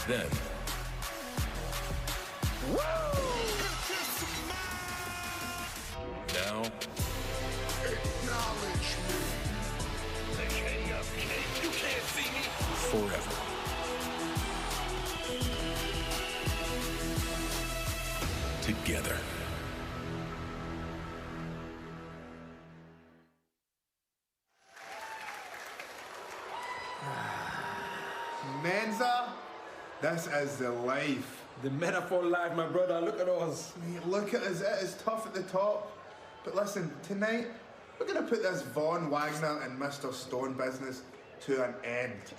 Then, now, Acknowledge me. the king of kings. You can't see me. Forever. Together. Mensa, this is the life. The metaphor life, my brother. Look at us. Mate, look at us. It is tough at the top. But listen, tonight, we're going to put this Von Wagner and Mr. Stone business to an end.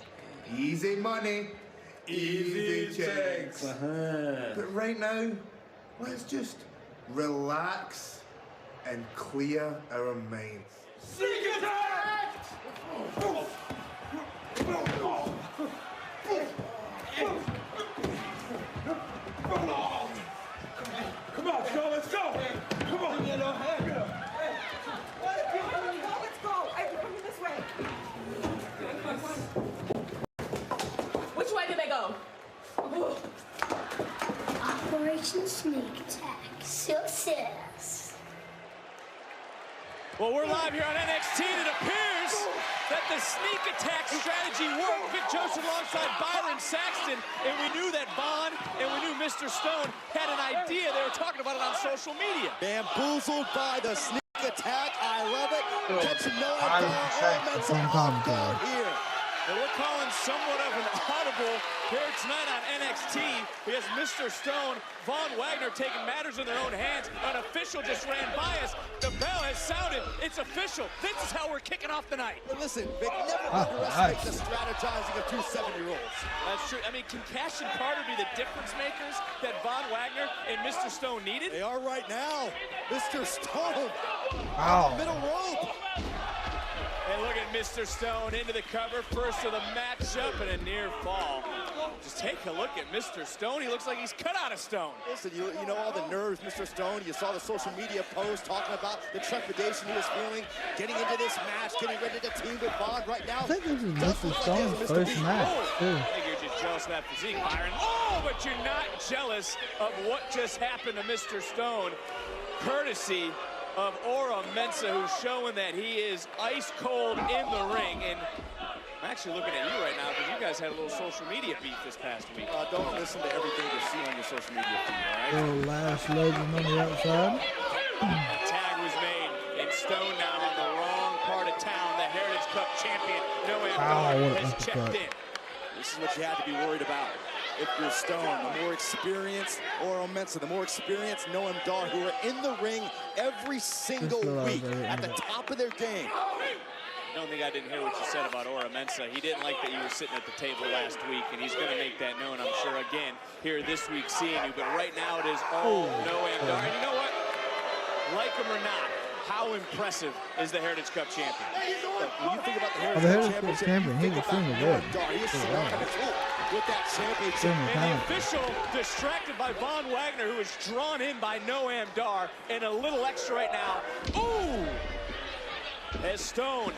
Easy money, easy checks. But right now, let's just relax and clear our minds. Sneak attack! Come on, Joe, let's go! Come on! Let's go! I'm coming this way. Which way do they go? Operation Sneak Attack. Success. Well, we're live here on NXT, and it appears that the sneak attack strategy worked. Vic Joseph alongside Byron Saxton, and we knew that Bron and we knew Mr. Stone had an idea. They were talking about it on social media. Bamboozled by the sneak attack. I love it. Catching no off guard here. And we're calling somewhat of an audible here tonight on NXT because Mr. Stone, Von Wagner taking matters in their own hands. An official just ran by us. The bell has sounded. It's official. This is how we're kicking off the night. But listen, Vic, never underestimate the strategizing of two 7-year-olds. That's true. I mean, can Cash and Carter be the difference makers that Von Wagner and Mr. Stone needed? They are right now. Mr. Stone. Wow. Middle rope. And look at Mr. Stone into the cover, first of the matchup, and a near fall. Just take a look at Mr. Stone. He looks like he's cut out of stone. Listen, you know all the nerves, Mr. Stone. You saw the social media post talking about the trepidation he was feeling, getting into this match, getting ready to team with Bond right now. I think this is Mr. Stone's first match, too. I think you're just jealous of that physique, Byron. Oh, but you're not jealous of what just happened to Mr. Stone, courtesy of Ora Mensa, who's showing that he is ice cold in the ring. And I'm actually looking at you right now because you guys had a little social media beef this past week. Don't listen to everything you see on your social media feed, all right? Little last legend on the outside. A tag was made, and Stone now on the wrong part of town. The Heritage Cup champion, Noam Dar, has checked in. This is what you have to be worried about. If you're Stone, the more experienced Oro Mensa, the more experienced Noam Dar, who are in the ring every single week at the top of their game. I don't think I didn't hear what you said about Ora Mensa. He didn't like that you were sitting at the table last week, and he's going to make that known, I'm sure, again, here this week seeing you. But right now it is all Noam Dar. And you know what? Like him or not, how impressive is the Heritage Cup champion? Look, when you think about the Heritage Cup champion, he's extremely good. He is with that championship. And the official distracted by Von Wagner, who is drawn in by Noam Dar, and a little extra right now. Ooh! As Stone,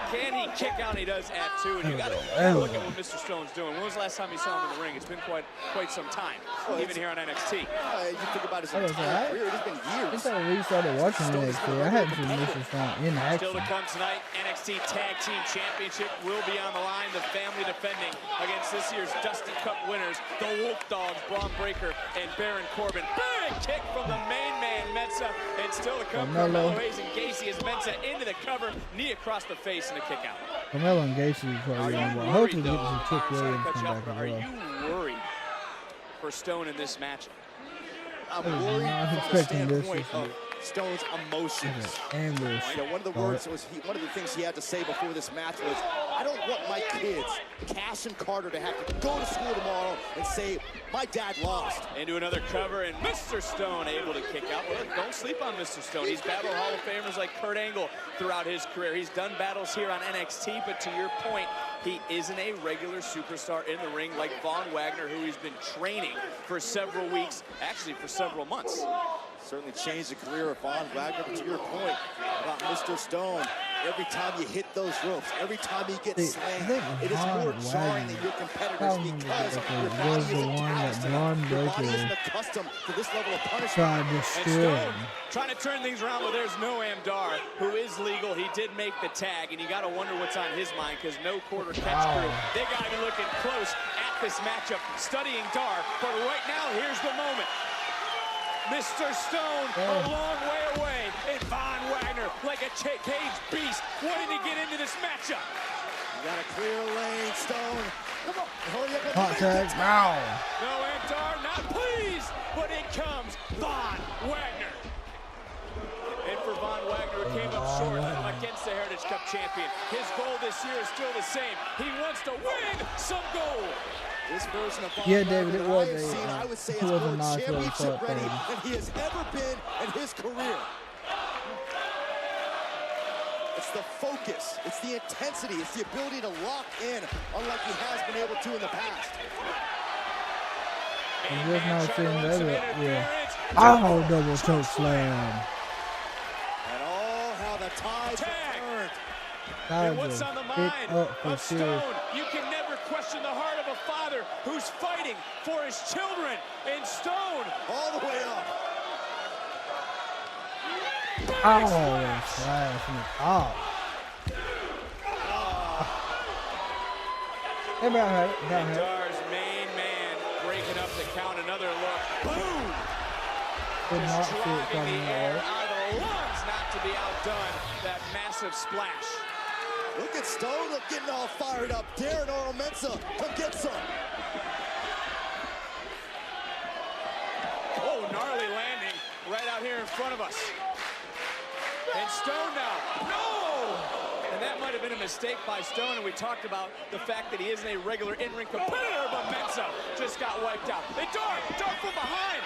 can he kick out? He does at 2, and you got to look at what Mr. Stone's doing. When was the last time you saw him in the ring? It's been quite some time, even here on NXT. You think about his entire career, it's been years. Since I restarted watching NXT, I hadn't seen Mr. Stone in action. Still to come tonight, NXT Tag Team Championship will be on the line. The family defending against this year's Dusty Cup winners, the Wolf Dogs, Bron Breakker and Baron Corbin. Big kick from the main man, Mensa, and still to come, Carmelo Hayes and Gacy as Mensa into the cover, knee across the face and a kick out. Carmelo and Gacy probably on well. Hopefully we get some Trick Williams come back as well. Are you worried for Stone in this match? I'm worried from the standpoint of Stone's emotions. One of the words was one of the things he had to say before this match was, I don't want my kids, Cash and Carter, to have to go to school tomorrow and say, my dad lost. Into another cover, and Mr. Stone able to kick out. Well, don't sleep on Mr. Stone. He's battled Hall of Famers like Kurt Angle throughout his career. He's done battles here on NXT, but to your point, he isn't a regular superstar in the ring like Von Wagner, who he's been training for several weeks, actually for several months. Certainly changed the career of Von Wagner, but to your point about Mr. Stone, every time you hit those ropes, every time you get slammed, it is more jarring than your competitors because your body isn't calloused enough. Your body isn't accustomed to this level of punishment. And Stone trying to turn things around, but there's Noam Dar, who is legal. He did make the tag, and you got to wonder what's on his mind because no quarter catch crew. They got to be looking close at this matchup, studying Dar. But right now, here's the moment. Mr. Stone a long way away, and Von Wagner, like a caged beast, wanting to get into this matchup. You got a clear lane, Stone. Come on, hurry up. Hot tag now. Noam Dar, not pleased, but in comes Von Wagner. And for Von Wagner, it came up short against the Heritage Cup champion. His goal this year is still the same. He wants to win some gold. This version of Von David, Wagner it was I would say is more championship ready than he has ever been in his career. It's the focus, it's the intensity, it's the ability to lock in, unlike he has been able to in the past. And just now seeing the other, oh, double choke slam. And oh, how the tides turned. And what's on the mind of Stone? You can never question the heart of a father who's fighting for his children. And Stone all the way up. Oh, slash from the top. Hey, Dar's main man breaking up the count. Another look. Boom! Just driving the air out of the lungs, not to be outdone. That massive splash. Look at Stone getting all fired up. Darren Oro Mensah, come get some. Oh, gnarly landing right out here in front of us. And Stone now, no! And that might have been a mistake by Stone, and we talked about the fact that he isn't a regular in-ring competitor, but Mensah just got wiped out. And Dar from behind.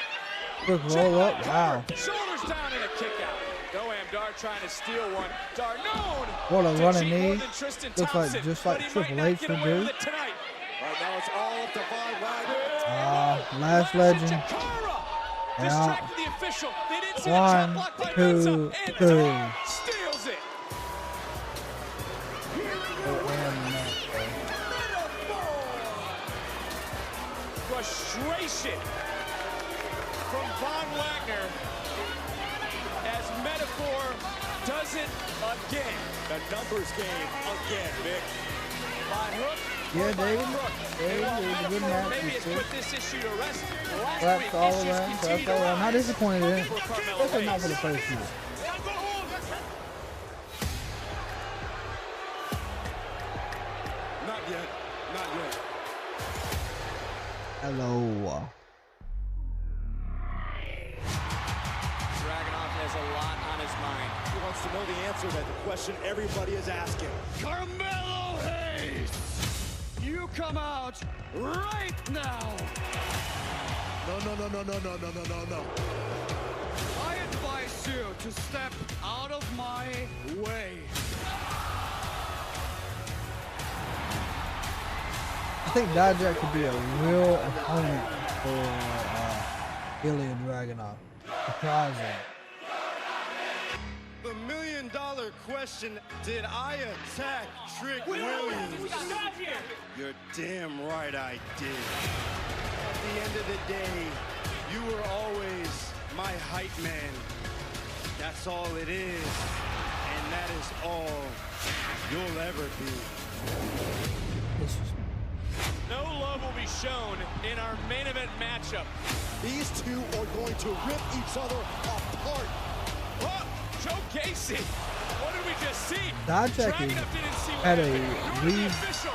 Quick roll up, wow. Shoulders down and a kick out. Noam Dar trying to steal one. Dar known what a running knee. Looks like just like Triple H would do. Right now it's all up to Von Wagner. Last legend. Yeah. 1, 2, 3. Steals it. Frustration from Von Wagner as Metaphor does it again. The numbers game again, Vic. By hook. Yeah, David. It was a good match. Maybe it's put this issue to rest. Claps all around. Claps all around. Not disappointed in it. Especially not for the first year. Not yet. Not yet. Hello. Dragunov has a lot on his mind. He wants to know the answer to the question everybody is asking. Carmelo Hayes, you come out right now. No. I advise you to step out of my way. I think Dijak could be a real opponent for Ilya Dragunov. Surprising. The $1 million question, did I attack Trick Williams? You're damn right I did. At the end of the day, you were always my hype man. That's all it is, and that is all you'll ever be. No love will be shown in our main event matchup. These two are going to rip each other apart. Oh, Joe Casey. What did we just see? Dijak had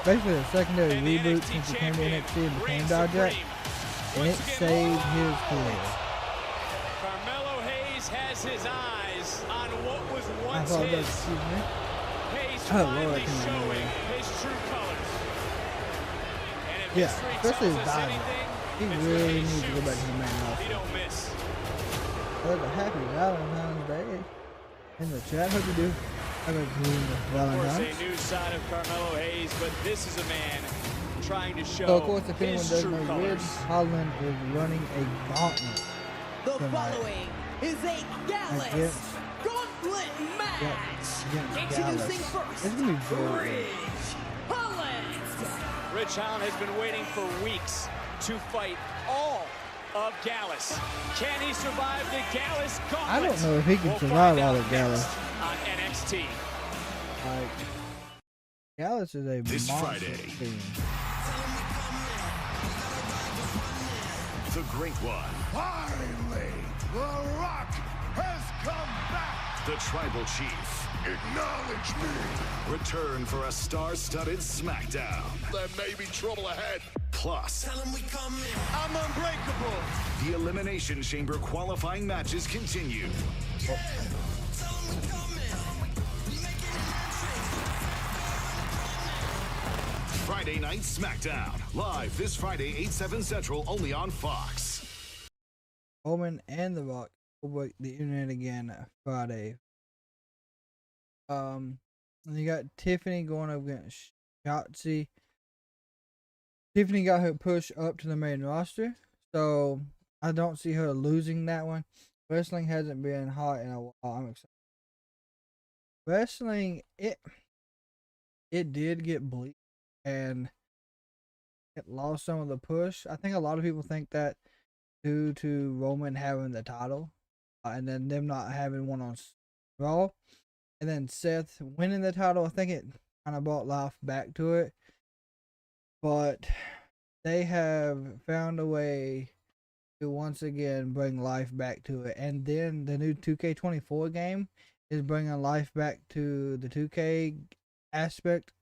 basically a secondary reboot since he came to NXT and became Dijak, and it saved his career. Carmelo Hayes has his eyes on what was once his. Hayes finally showing his true colors. Yeah, especially his body. He really needs to go back to the main roster. He don't miss. Well, a happy Valentine's Day in the chat. Hope you do. Have a good Valentine's. Of course, a new side of Carmelo Hayes, but this is a man trying to show so, of course, if anyone his doesn't true know, colors. Ridge Holland is running a gauntlet. The following is a Gallus Gauntlet. split match. Introducing first, it's gonna be very Ridge Holland has been waiting for weeks to fight all of Gallus. Can he survive the Gallus gauntlet? I don't know if he can survive all of Gallus. On NXT. Like, Gallus is a this monster Friday. team. The Great One. Finally, The Rock has come back. The Tribal Chief. Acknowledge me. Return for a star-studded SmackDown. There may be trouble ahead. Plus, I'm unbreakable. the Elimination Chamber qualifying matches continue. Friday Night SmackDown. Live this Friday, 8/7 Central, only on Fox. Corbin and The Rock will break the internet again Friday. And you got Tiffany going up against Shotzi. Tiffany got her push up to the main roster, so I don't see her losing that one. Wrestling hasn't been hot in a while. I'm excited. Wrestling, it did get bleak and it lost some of the push. I think a lot of people think that due to Roman having the title and then them not having one on Raw, and then Seth winning the title, I think it kind of brought life back to it. But they have found a way to once again bring life back to it. And then the new 2K24 game is bringing life back to the 2K aspect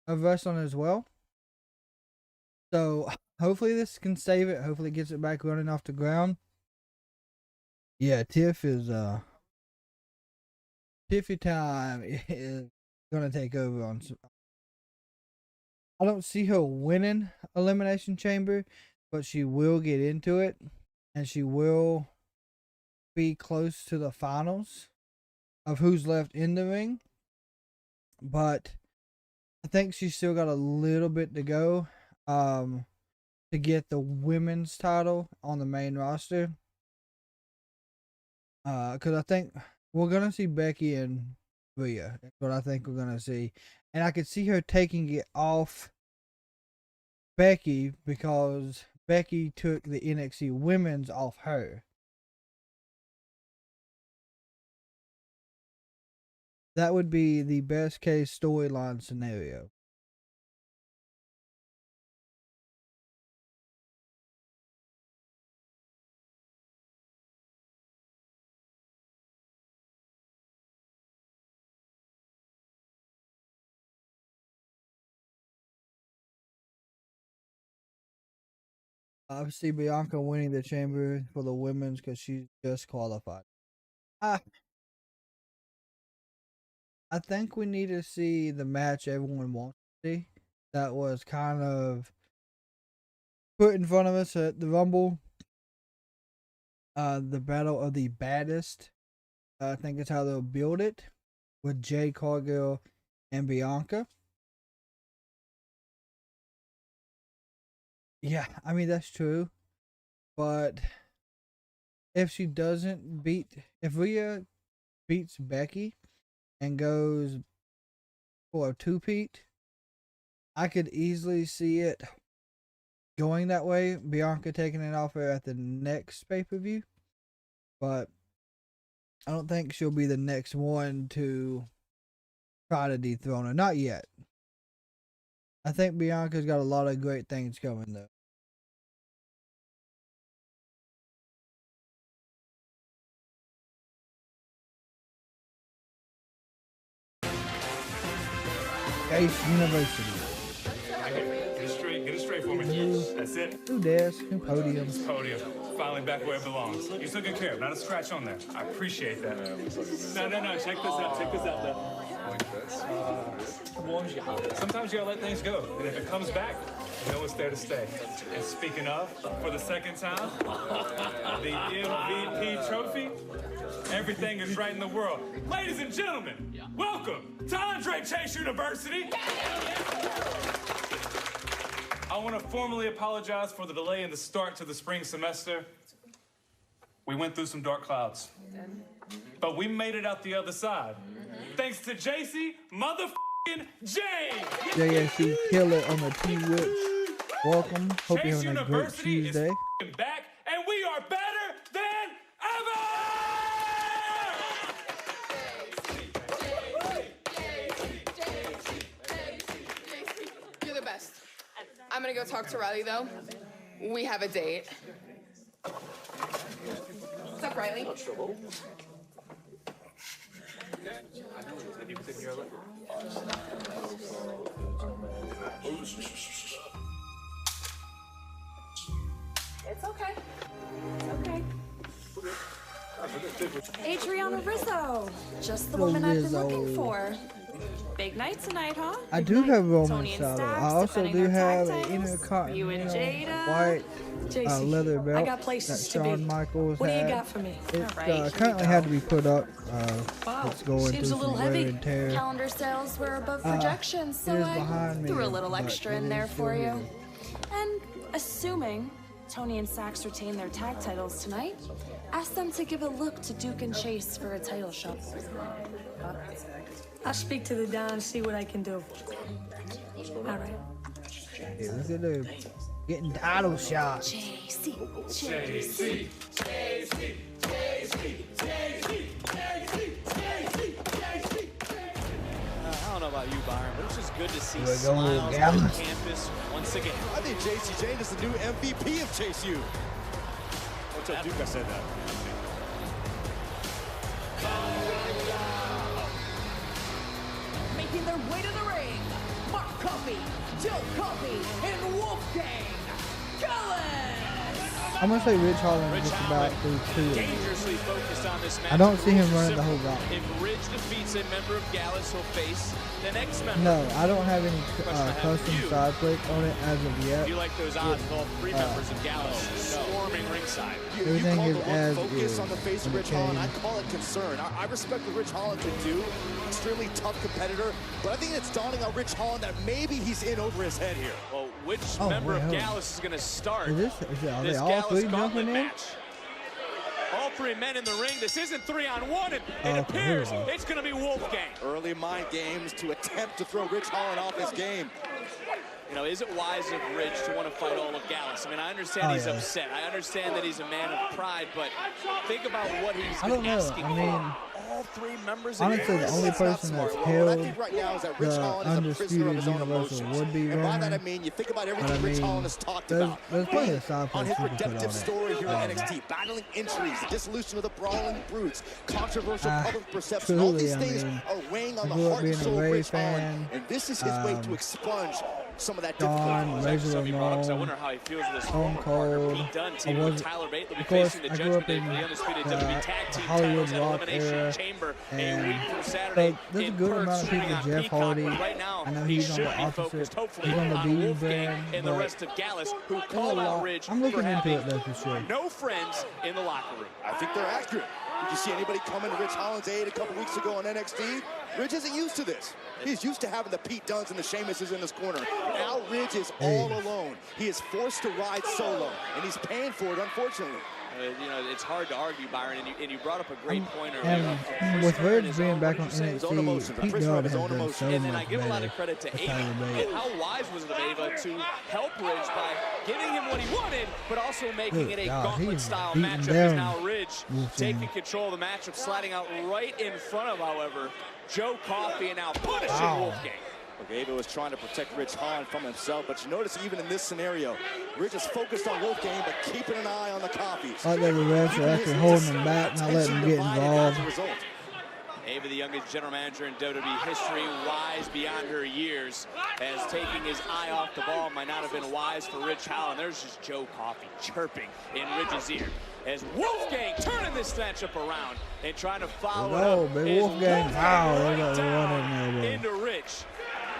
of wrestling as well. So hopefully this can save it. Hopefully it gets it back running off the ground. Yeah, Tiffy time is gonna take over on. I don't see her winning Elimination Chamber, but she will get into it, and she will be close to the finals of who's left in the ring. But I think she's still got a little bit to go to get the women's title on the main roster. Because I think we're going to see Becky and Rhea. That's what I think we're going to see. And I could see her taking it off Becky because Becky took the NXT women's off her. That would be the best case storyline scenario. Obviously, Bianca winning the chamber for the women's because she's just qualified. I think we need to see the match everyone wants to see. That was kind of put in front of us at the Rumble. The Battle of the Baddest. I think it's how they'll build it with Jade Cargill and Bianca. Yeah, I mean, that's true. But if she doesn't if Rhea beats Becky and goes for a two-peat, I could easily see it going that way. Bianca taking it off her at the next pay-per-view. But I don't think she'll be the next one to try to dethrone her. Not yet. I think Bianca's got a lot of great things coming, though. Ace University. Get it straight for me. That's it. New desk, new podium. Podium. Finally back where it belongs. You took good care of, not a scratch on there. I appreciate that. No. Check this out, though. Sometimes you gotta let things go. And if it comes back, you know it's there to stay. And speaking of, for the second time, the MVP trophy, everything is right in the world. Ladies and gentlemen, welcome to Andre Chase University. I want to formally apologize for the delay in the start to the spring semester. We went through some dark clouds. But we made it out the other side. Thanks to JC motherfucking James. JSC Killer on the T-Witch. Welcome. Hope you're having a great Tuesday. Is back, and we are better than ever! You're the best. I'm gonna go talk to Riley, though. We have a date. What's up, Riley? It's okay. It's okay. Adriana Rizzo, just the woman I've been looking for. Big night tonight, huh? I do have Roman Tony and saddle. Stacks I also defending do their have tag an titles. Intercontinental You and Jada. white JC, leather belt I got places that to Shawn be. Michaels What do you had. got for me? It All right, currently had to be put up. Wow, It's going seems through a little some wear heavy. and tear. Calendar sales were above projections, so it is I behind me, threw a little but extra it in is there still for you. here. And assuming Tony and Sachs retain their tag titles tonight, ask them to give a look to Duke and Chase for a title shot. I'll speak to the Don and see what I can do. All right. Hey, look at them getting title shots. JC. I don't know about you, Byron, but it's just good to see We're going smiles on Gallus. campus once again. I think JC Jane is the new MVP of Chase U. What's up, Duke? I said that. Making their way to the ring, Mark Coffey, Joe Coffey, and Wolfgang Gallus. I'm gonna say Rich Holland just about through two. Dangerously focused on this match. I don't see him Rules are running the whole simple. route. If Ridge defeats a member of Gallus, he'll face the next member. No, I don't have any Question I have for custom you. side click on it as of yet. Do you like those odds with all three members of Gallus swarming ringside? Everything call is the as look focus is on the face of when it Rich Holland. I came. call it concern. I respect what Rich Holland can do. Extremely tough competitor, but I think it's dawning on Rich Holland that maybe he's in over his head here. Well, which Oh, member wait, of hold on. Gallus is going to start Are they this all Gallus three gauntlet jumping in? match? All three men in the ring. This isn't 3-on-1, and it Okay, here we appears go. it's going to be Wolfgang. Early mind games to attempt to throw Rich Holland off his game. You know, is it wise of Ridge to want to fight all of Gallus? I mean, I understand he's upset. I understand that he's a man of pride, but think about what he's I don't been know. asking I mean, for. All three members of honestly, the Gallus. only person that's held the Undisputed undisputed universal would be And by that I Roman. mean, you think about But everything I Rich mean, Holland has talked there's about. plenty of side on points his you can put on redemptive it. story here in NXT, battling injuries, the dissolution of the Brawling Brutes, controversial public perception. All these things are weighing on the grew up heart and being a soul of Ray Rich Holland, fan. and this is his way to expunge some of that Dawn, difficulty. Razor I Ramon, wonder how he feels with his Stone former partner, Cold. Pete Dunne, I teaming with was, Tyler Bate. They'll be of course, facing the I grew Judgment up Day in for the Undisputed the WWE Tag Team Hollywood titles at Rock Elimination era, Chamber a and week from so Saturday there's a in good Perth, amount of streaming people. on Jeff Peacock, Hardy, but right now, I know he he's on should the be opposite. focused, hopefully, He's on the on Bean Wolfgang brand, and the but rest of Gallus, who there's a call out lot. Ridge I'm looking for into having it though for sure. no friends in the locker room. I think they're accurate. Did you see anybody coming to Rich Holland's aid a couple weeks ago on NXT? Ridge isn't used to this. He's used to having the Pete Dunnes and the Sheamuses in his corner. Now Ridge is all alone. He is forced to ride solo, and he's paying for it, unfortunately. You know, it's hard to argue, Byron, and you brought up a great point And earlier. with Ridge being back on NXT, Pete Dunne has own done emotion. so And then I much give a lot better of credit to with Ava. Tyler Bate. And how wise was it of Ava to help Ridge by giving him what he wanted, but also making Good it a God, gauntlet-style he's matchup. beating As down now Ridge Wolfgang. taking control of the matchup, sliding out right in front of, however, Joe Coffey, and now punishing Wolfgang. Look, Ava was trying to protect Rich Holland from himself, but you notice even in this scenario, Ridge is focused on Wolfgang, but keeping an eye on the Coffees. I like that the refs are actually holding him back, not letting him get involved. Ava, the youngest general manager in WWE history, wise beyond her years, as taking his eye off the ball might not have been wise for Rich Holland. There's just Joe Coffey chirping in Ridge's ear as Wolfgang turning this matchup around and trying to follow it up. Big Is Wolfgang. Wow, they got the down one in there, bro. into Rich.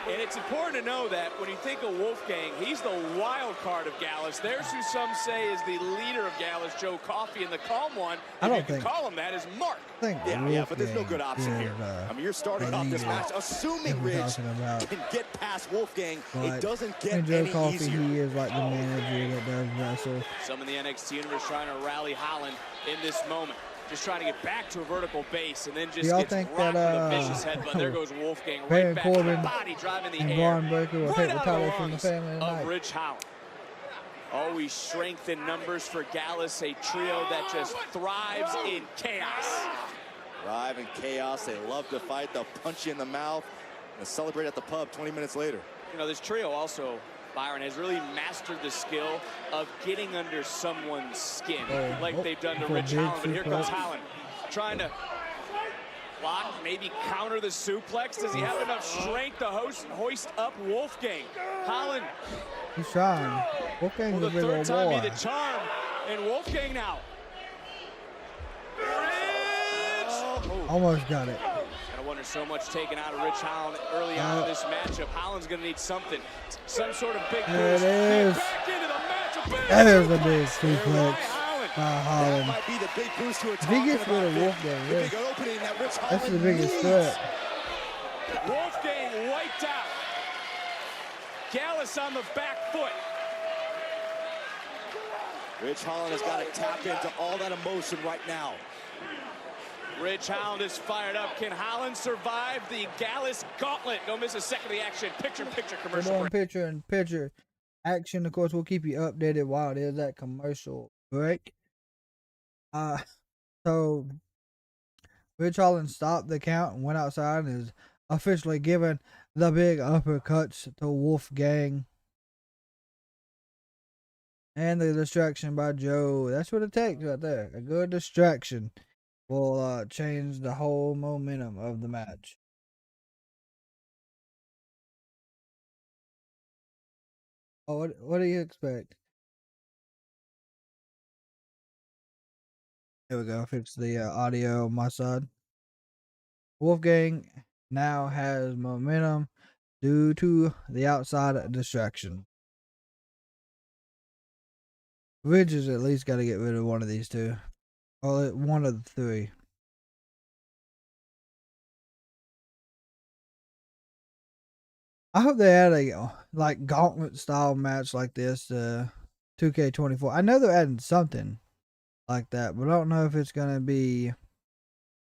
And it's important to know that when you think of Wolfgang, he's the wild card of Gallus. There's who some say is the leader of Gallus, Joe Coffey, and the calm one, if you can call him that, is Mark. Yeah, but there's no good option here. I mean, you're starting off this match assuming Ridge can get past Wolfgang. It doesn't get any Joe Coffey, easier. he is like the manager that does wrestle. Some in the NXT universe trying to rally Holland in this moment. Just trying to get back to a vertical base and then just gets rocked with a vicious headbutt. There goes Wolfgang right back to the body drive in the air. Bron Breaker will take the title from the family tonight. Of Ridge Holland. Always strength in numbers for Gallus, a trio that just thrives in chaos. Thrive in chaos. They love to fight. They'll punch you in the mouth and celebrate at the pub 20 minutes later. You know, this trio also, Byron, has really mastered the skill of getting under someone's skin, like they've done to Ridge Holland. But here comes Holland, trying to block, maybe counter the suplex. Does he have enough strength to hoist up Wolfgang? Holland. He's trying. Wolfgang's a big third old time boy. be the charm, and Wolfgang now. Almost got it. I wonder so much taken out of Ridge Holland early on in this matchup. Holland's going to need something, some sort of big boost. There it is. Back into the matchup. That is a big suplex by Holland. That might be the big boost you were If he talking gets rid about. of Wolfgang, The big opening that Ridge Holland that's the biggest needs. threat. Wolfgang wiped out. Gallus on the back foot. Ridge Holland has got to tap into all that emotion right now. Ridge Holland is fired up. Can Holland survive the Gallus gauntlet? Don't miss a second of the action. Picture-in-picture commercial We're break. doing picture-in-picture action. Of course, we'll keep you updated while it is that commercial break. So Ridge Holland stopped the count and went outside and is officially giving the big uppercuts to Wolfgang. And the distraction by Joe. That's what it takes right there. A good distraction will change the whole momentum of the match. Oh, what do you expect? Here we go. Fix the audio on my side. Wolfgang now has momentum due to the outside distraction. Ridge has at least got to get rid of one of these two. Well, one of the three. I hope they had a like gauntlet style match like this 2K24. I know they're adding something like that, but I don't know if it's gonna be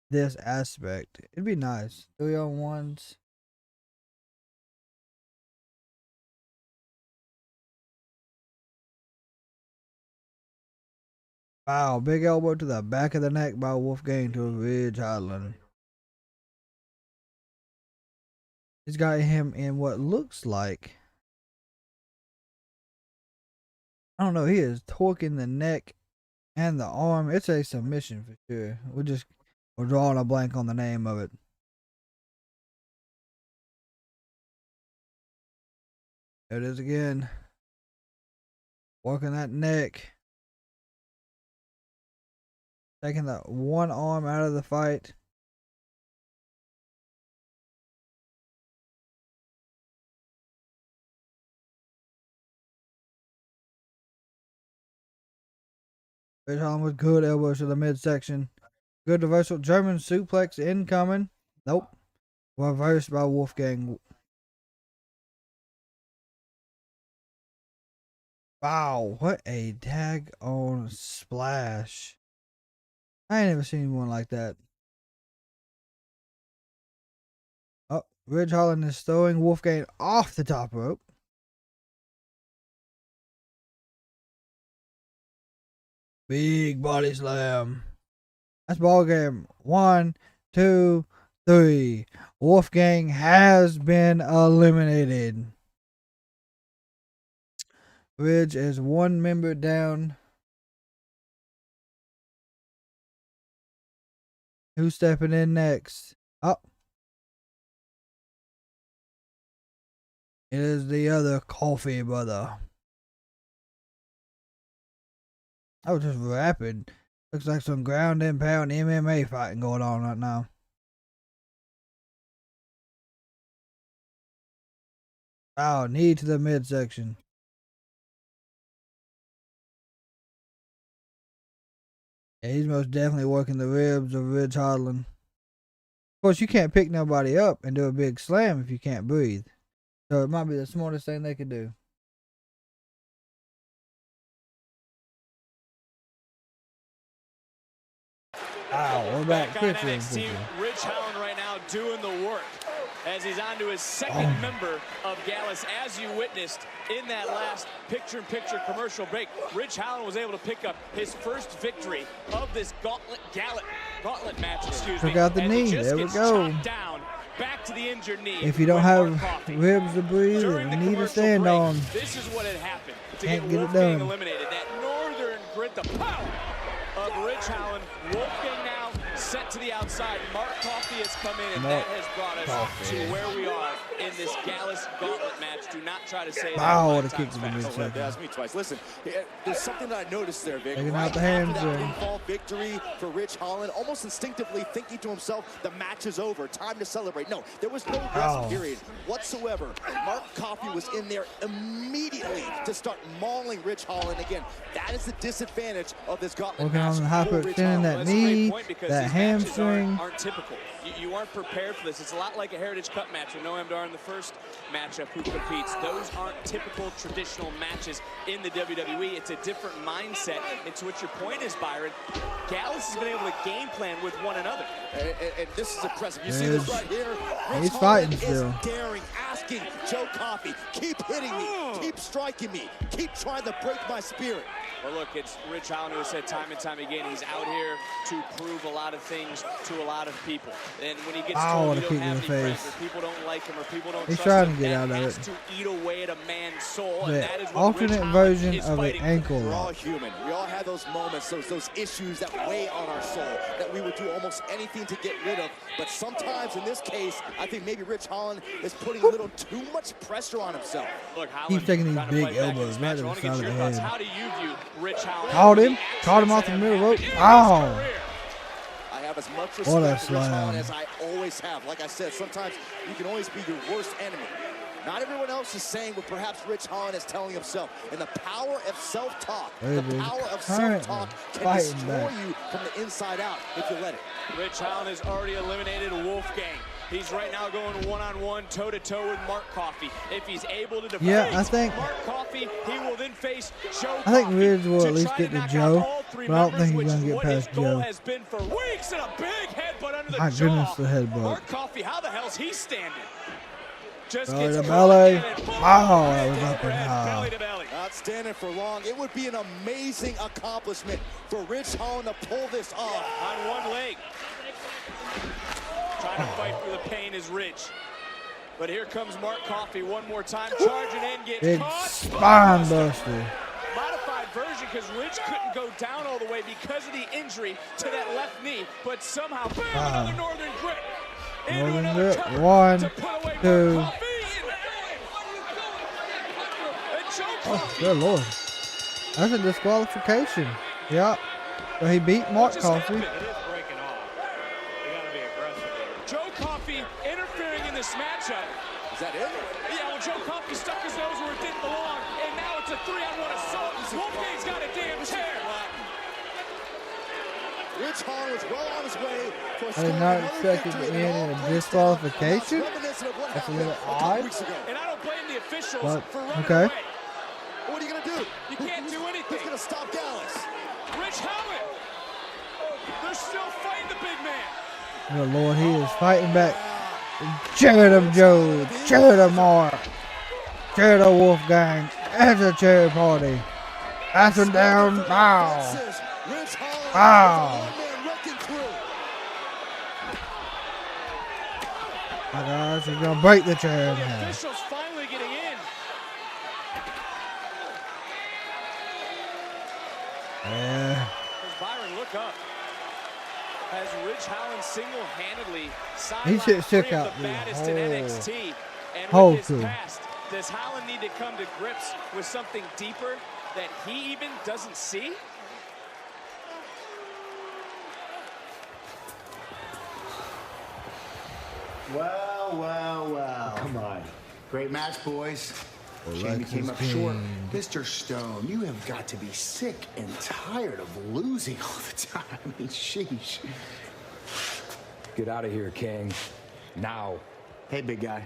this aspect. It'd be nice. 3-on-1s. Wow, big elbow to the back of the neck by Wolfgang to Ridge Holland. He's got him in what looks like, I don't know, he is torquing the neck and the arm. It's a submission for sure. We're drawing a blank on the name of it. There it is again. Working that neck. Taking that one arm out of the fight. Ridge Holland with good elbows to the midsection. Good reversal. German suplex incoming. Nope. Reversed by Wolfgang. Wow, what a daggone splash. I ain't never seen one like that. Oh, Ridge Holland is throwing Wolfgang off the top rope. Big body slam. That's ball game. 1, 2, 3. Wolfgang has been eliminated. Ridge is one member down. Who's stepping in next? Oh. It is the other Coffey brother. That was just rapid. Looks like some ground and pound MMA fighting going on right now. Oh, knee to the midsection. Yeah, he's most definitely working the ribs of Ridge Holland. Of course, you can't pick nobody up and do a big slam if you can't breathe. So it might be the smartest thing they could do. Wow, we're back on NXT. Ridge Holland right now doing the work as he's on to his second member of Gallus. As you witnessed in that last picture-in-picture commercial break, Ridge Holland was able to pick up his first victory of this gauntlet match, excuse me. Took out the knee. There we go. Down, back to the injured knee. If you don't have ribs to breathe and a knee to stand break, on, this is what had happened to can't get it Wolfgang done. eliminated. That northern grit, the power of Ridge Holland. Wolfgang now set to the outside. Mark Coffey has come in, and that has brought us to where we are in this Gallus Gauntlet match. Do not try to say that. Wow, what a kick to the midsection. That's me twice. Listen, there's something that I noticed there, Vic. Taking Right out the after that hamstring. pinfall victory for Ridge Holland, almost instinctively thinking to himself, the match is over, time to celebrate. No, there was no rest period whatsoever. Mark Coffey was in there immediately to start mauling Ridge Holland. Again, that is the disadvantage of this gauntlet working match. on the hyperextending that knee, that hamstring. Aren't typical. You aren't prepared for this. It's a lot like a Heritage Cup match with Noam Dar in the first matchup who competes. Those aren't typical traditional matches in the WWE. It's a different mindset. And to what your point is, Byron, Gallus has been able to game plan with one another. And this is impressive. You see this right here? He's fighting still. Daring, asking Joe Coffey, keep hitting me, keep striking me, keep trying to break my spirit. Well, look, it's Ridge Holland who has said time and time again, he's out here to prove a lot of things to a lot of people. And when he gets told you don't have any friends, or people don't like him, or people don't He's trust trying him, to get out of that has it. to eat away at a man's soul. The And that is what alternate Ridge version is of an fighting. ankle We're all lock. human. We all have those moments, those issues that weigh on our soul, that we would do almost anything to get rid of. But sometimes, in this case, I think maybe Ridge Holland is putting a little too much pressure on himself. Look, He's taking these big elbows right to the side of the head. How do you view Ridge Holland? Caught him off the middle rope. Ow! I have as much What a respect for Ridge slam. Holland as I always have. Like I said, sometimes you can always be your worst enemy. Not everyone else is saying what perhaps Ridge Holland is telling himself. And the power of self-talk, the power of self-talk can destroy you from the inside out if you let it. Ridge Holland has already eliminated Wolfgang. He's right now going one-on-one, toe-to-toe with Mark Coffey. If he's able to defeat I think Mark Coffey, he will then face Joe I think Coffey Ridge will to at least try get to to knock Joe, out all three but I don't members, think he's which gonna is get what past his goal Joe. has been for weeks, and a big headbutt under the My jaw. goodness, the headbutt. Mark Coffey, how the hell's he standing? Just Belly gets to caught belly. in and boom, Wow, that was right up and overhead, high. belly to belly. Not standing for long. It would be an amazing accomplishment for Ridge Holland to pull this off. On one leg. Trying to fight for the pain is Ridge. But here comes Mark Coffey one more time, charging in, gets Big caught. spine buster. Modified version because Ridge couldn't go down all the way because of the injury to that left knee. But somehow, bam, another Northern Grit. Into Northern another Grit. cover 1, to put away 2. Mark Coffey. And Joe Oh, Coffey. good lord. That's a disqualification. Yeah. So he beat Mark Coffey. Joe Coffey interfering in this matchup. Is that it? Yeah, well, Joe Coffey stuck his nose where it didn't belong, and now it's a 3-on-1 assault. Wolfgang's got a damn chair. Ridge Holland was well on his way for I scoring did not another expect it victory to in end all in a points disqualification. reminiscent of what That's a happened little couple odd. weeks ago. And I don't blame the officials But, for running okay. away. What are you going to do? You can't do anything. Who's going to stop Gallus? Ridge Holland. They're still fighting the big man. Good lord, he is fighting back. Cheer him, Joe. Cheer him, Mark. Cheer the Wolfgang. That's a cheer party. That's him down. Wow. Wow. My gosh, he's gonna break the chair in The half. officials finally getting in. Yeah. As Byron, look up. As Ridge Holland single-handedly He should sidelined check three out of the the baddest in whole- NXT. And whole with his crew. past, does Holland need to come to grips with something deeper that he even doesn't see? Well, well, well. Come on. Great match, boys. Shame you came up short. Mr. Stone, you have got to be sick and tired of losing all the time. I mean, sheesh. Get out of here, King. Now. Hey, big guy.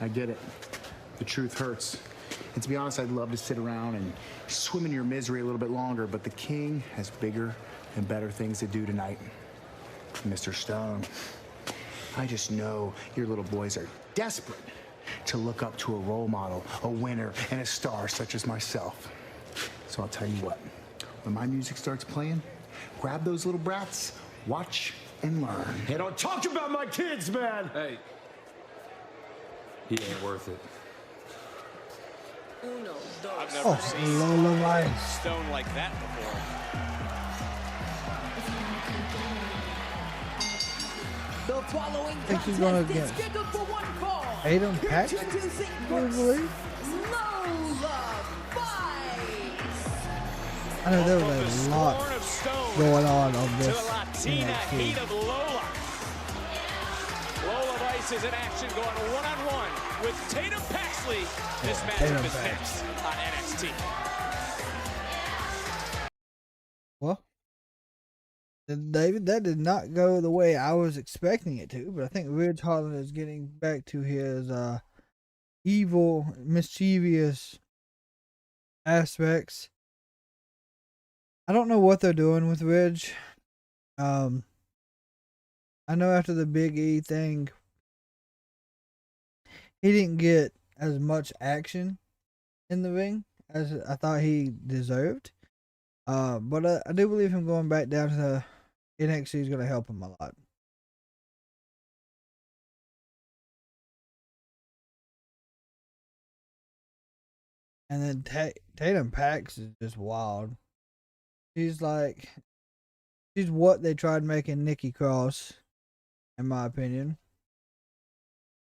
I get it. The truth hurts. And to be honest, I'd love to sit around and swim in your misery a little bit longer, but the King has bigger and better things to do tonight. Mr. Stone, I just know your little boys are desperate to look up to a role model, a winner, and a star such as myself. So I'll tell you what, when my music starts playing, grab those little brats, watch and learn. Hey, don't talk about my kids, man! Hey. He ain't worth it. I've never seen Stone like that before. The following She's going against Aiden Pack, I know there was a lot going on this NXT. Lola Vice is in action, going one-on-one with Tatum Paxley. This matchup is next on NXT. Well, David, that did not go the way I was expecting it to, but I think Ridge Holland is getting back to his evil, mischievous aspects. I don't know what they're doing with Ridge. I know after the Big E thing, he didn't get as much action in the ring as I thought he deserved. But I do believe him going back down to the NXT is going to help him a lot. And then Tatum Pax is just wild. She's what they tried making Nikki Cross, in my opinion.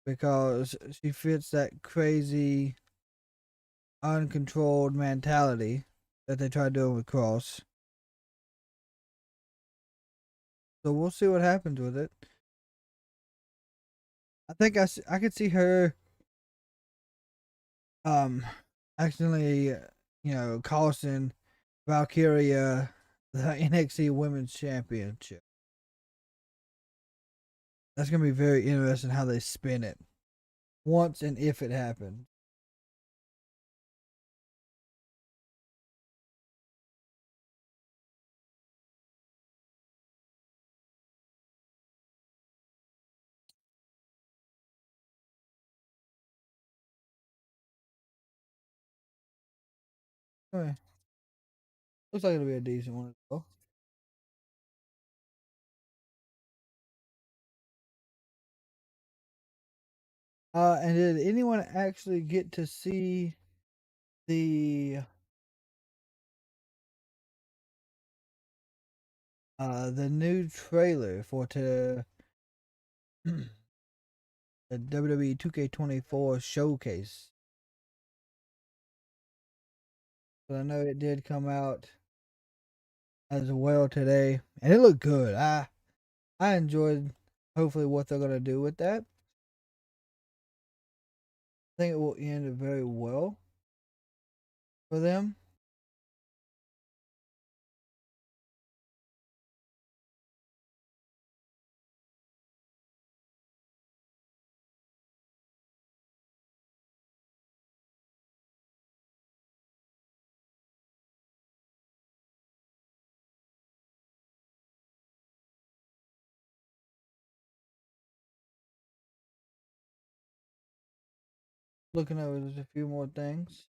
Because she fits that crazy, uncontrolled mentality that they tried doing with Cross. So we'll see what happens with it. I think I could see her accidentally, costing Valkyria the NXT Women's Championship. That's going to be very interesting how they spin it. Once and if it happens. Okay. Looks like it'll be a decent one as well. And did anyone actually get to see the new trailer for the WWE 2K24 showcase? But I know it did come out as well today, and it looked good. I enjoyed hopefully what they're gonna do with that. I think it will end very well for them. Looking over, there's a few more things.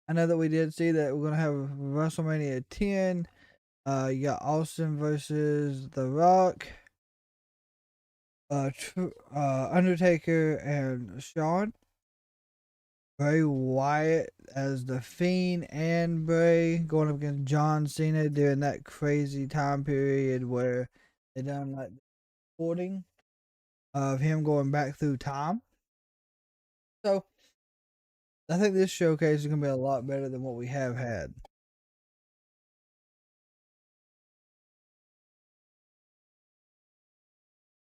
I know that we did see that we're gonna have WrestleMania 10. You got Austin versus The Rock, Undertaker and Shawn. Bray Wyatt as the Fiend and Bray going up against John Cena during that crazy time period where they done like recording of him going back through time. So I think this showcase is gonna be a lot better than what we have had.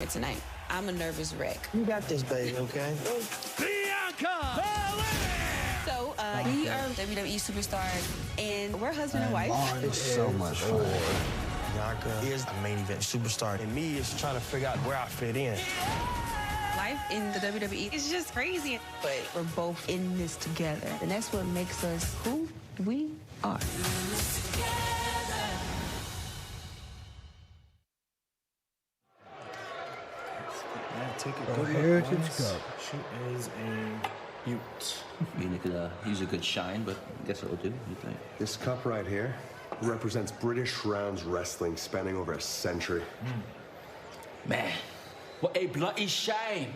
Tonight. I'm a nervous wreck. You got this, baby, okay? Bianca! So, we are WWE superstars, and we're husband and wife. It's so much fun. Bianca is the main event superstar, and me is trying to figure out where I fit in. Life in the WWE is just crazy, but we're both in this together, and that's what makes us who we are. Take a The good Heritage look, guys. Cup. She is a beaut. I mean, it could use a good shine, but I guess it'll do. You think? This cup right here represents British rounds wrestling spanning over a century. Man, what a bloody shame.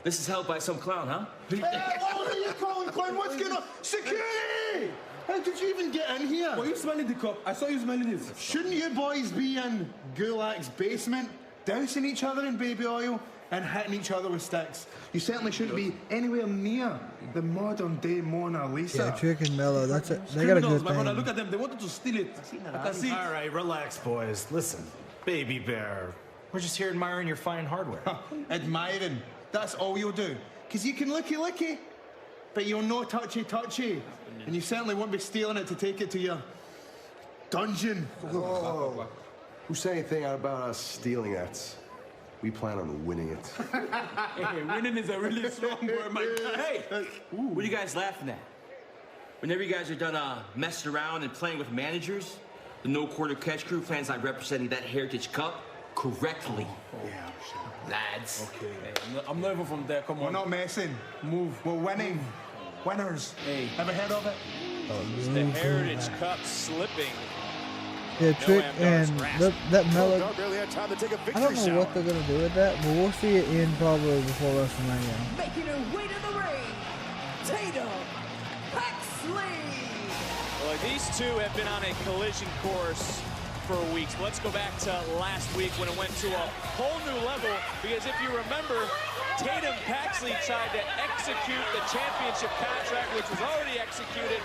This is held by some clown, huh? Hey, what are you calling, clown? What's going on? Security! How did you even get in here? Well, you smelling the cup. I saw you smelling this. Shouldn't you boys be in Gulak's basement, dousing each other in baby oil and hitting each other with sticks? You certainly shouldn't be anywhere near the modern-day Mona Lisa. Yeah, Trick and Mello. That's it. They got a good thing. Look at them. They wanted to steal it. I can see. All right, relax, boys. Listen, Baby Bear, we're just here admiring your fine hardware. Admiring. That's all you'll do. Because you can licky, but you'll no touchy. And you certainly won't be stealing it to take it to your dungeon. Whoa. Who said anything about us stealing that? We plan on winning it. Hey, winning is a really strong word, my guy. Hey, what are you guys laughing at? Whenever you guys are done messing around and playing with managers, the No Quarter Catch crew plans on representing that Heritage Cup correctly. Yeah, lads. Okay. Hey, I'm level from there. Come on. We're not messing. Move. We're winning. Winners. Hey. Ever heard of it? It's the Heritage Cup slipping. Yeah, Trick and that Mello. I don't know shower. what they're gonna do with that, but we'll see it in probably before WrestleMania. Making her way to the ring, Tatum Paxley. Well, these two have been on a collision course for weeks. Let's go back to last week when it went to a whole new level, because if you remember, Tatum Paxley tried to execute the championship contract, which was already executed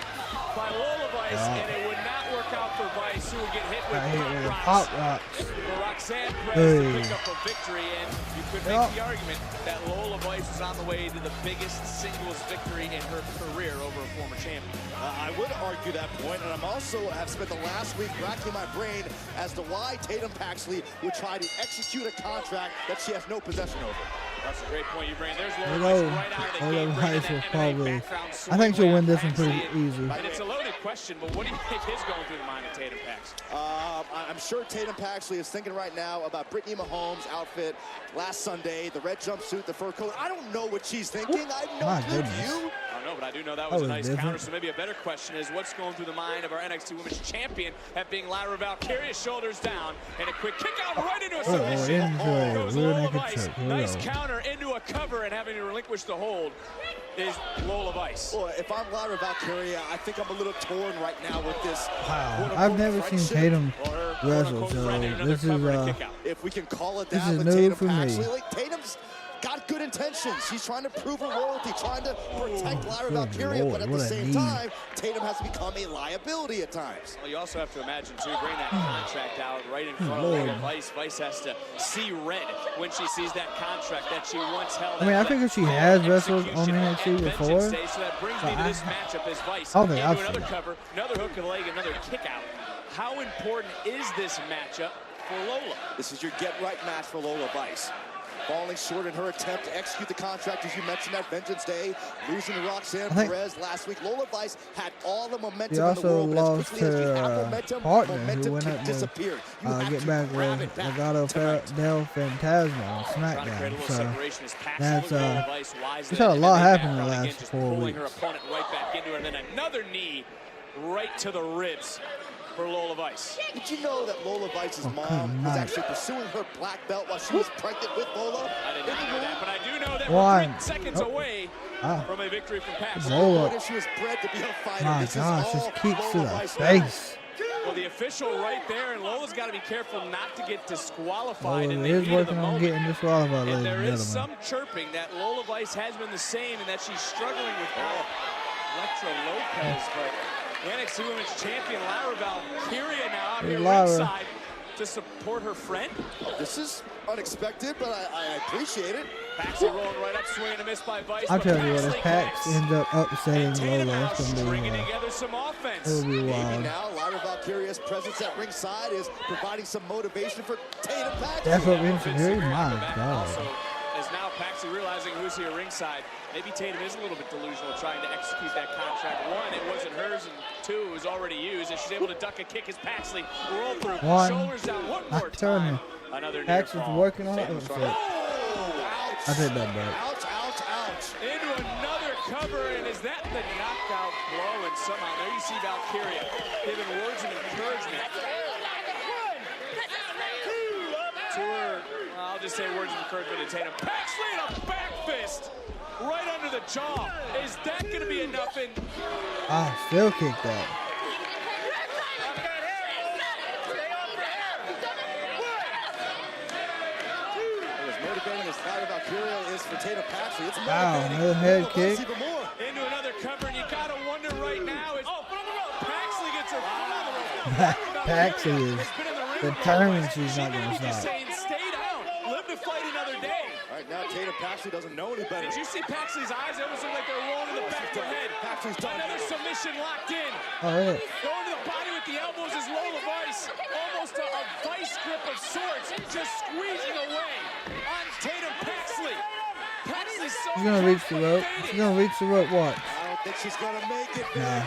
by Lola Vice, and it would not work out for Vice, who would get hit with Pop rocks. For Roxanne Perez to pick up a victory, and you could make the argument that Lola Vice was on the way to the biggest singles victory in her career over a former champion. I would argue that point, and I'm also have spent the last week racking my brain as to why Tatum Paxley would try to execute a contract that she has no possession over. That's a great point you bring. There's Lola Vice right out of the gate. Vice will probably. I think she'll win this one pretty easy. And it's a loaded question, but what do you think is going through the mind of Tatum Paxley? I'm sure Tatum Paxley is thinking right now about Brittany Mahomes' outfit last Sunday, the red jumpsuit, the fur coat. I don't know what she's thinking. I have no clue. Do you? I don't know, but I do know that was a nice counter. So maybe a better question is what's going through the mind of our NXT Women's Champion at being Lyra Valkyria, shoulders down, and a quick kick out right into a submission. Goes Lola Vice. Nice counter into a cover and having to relinquish the hold is Lola Vice. Well, if I'm Lyra Valkyria, I think I'm a little torn right now with this. Wow, I've never seen Tatum wrestle, so this is if we can call it this that, is but new Tatum for me. Paxley, like Tatum's got good intentions. She's trying to prove her loyalty, trying to protect Lyra Valkyria, but at the same time, Tatum has become a liability at times. Well, you also have to imagine, too, bring that contract out right in front of Lola Vice. Vice has to see red when she sees that contract that she once held. I mean, I figure she has wrestled on NXT before. So that brings me to this matchup as Vice I don't think into I've another seen cover, another hook of the leg, another kick out. How important is this matchup for Lola? This is your get-right match for Lola Vice. Falling short in her attempt to execute the contract, as you mentioned, that Vengeance Day, losing to Roxanne Perez last week. Lola Vice had all the momentum in the world, but as quickly as you have momentum, momentum can disappear. You have get to back grab with it back Legado del Fantasma on SmackDown. So that's just had a lot happen in the last 4 weeks. Her opponent right back into her, and then another knee right to the ribs for Lola Vice. Did you know that Lola Vice's mom was actually pursuing her black belt while she was pregnant with Lola? I did not know that, but I do know that Why? we're 3 seconds away from a victory from Paxley. Lola. She was bred to be a fighter. My gosh, just kicks to the face. Well, the official right there, and Lola's got to be careful not to get disqualified in the Lola is heat of the working on moment. getting disqualified, And ladies there and is gentlemen. some chirping that Lola Vice has been the same, and that she's struggling with Electra Lopez, but the NXT Women's Champion Lyra Valkyria now out here ringside. to support her friend? This is unexpected, but I appreciate it. Paxley rolling right up, swing and a miss by Vice. I'll tell you what, if Pax ends up upsetting Lola, it's gonna be it'll be wild. Now, Lyra Valkyria's presence at ringside is providing some motivation for Tatum Paxley. That's what Vince is. My God. As now Paxley realizing who's here ringside, maybe Tatum is a little bit delusional trying to execute that contract. One, it wasn't hers, and two, it was already used, and she's able to duck a kick as Paxley roll through, shoulders down one more time. Another Pax is working on it. I take that back. Ouch, ouch, ouch. Into another cover, and is that the knockout blow? And somehow there you see Valkyria giving words of encouragement to her. I'll just say words of encouragement to Tatum. Paxley and a back fist right under the jaw. Is that going to be enough? And still kick that. Valkyria is for Tatum Paxley. It's another head kick. Into another cover, and you gotta wonder right now is Paxley gets her foot on the rope. Paxley is determined she's not gonna stop. Saying, stay down, live to fight another day. Right now, Tatum Paxley doesn't know any better. Did you see Paxley's eyes? It almost looked like they're rolling to the back of her head. Paxley's done. Another submission locked in. Oh, yeah. Going to the body with the elbows is Lola Vice. Almost a vice grip of sorts, just squeezing away on Tatum Paxley. Paxley's so She's gonna reach the rope. She's gonna reach the rope. Watch. I don't think she's gonna make it. Nah.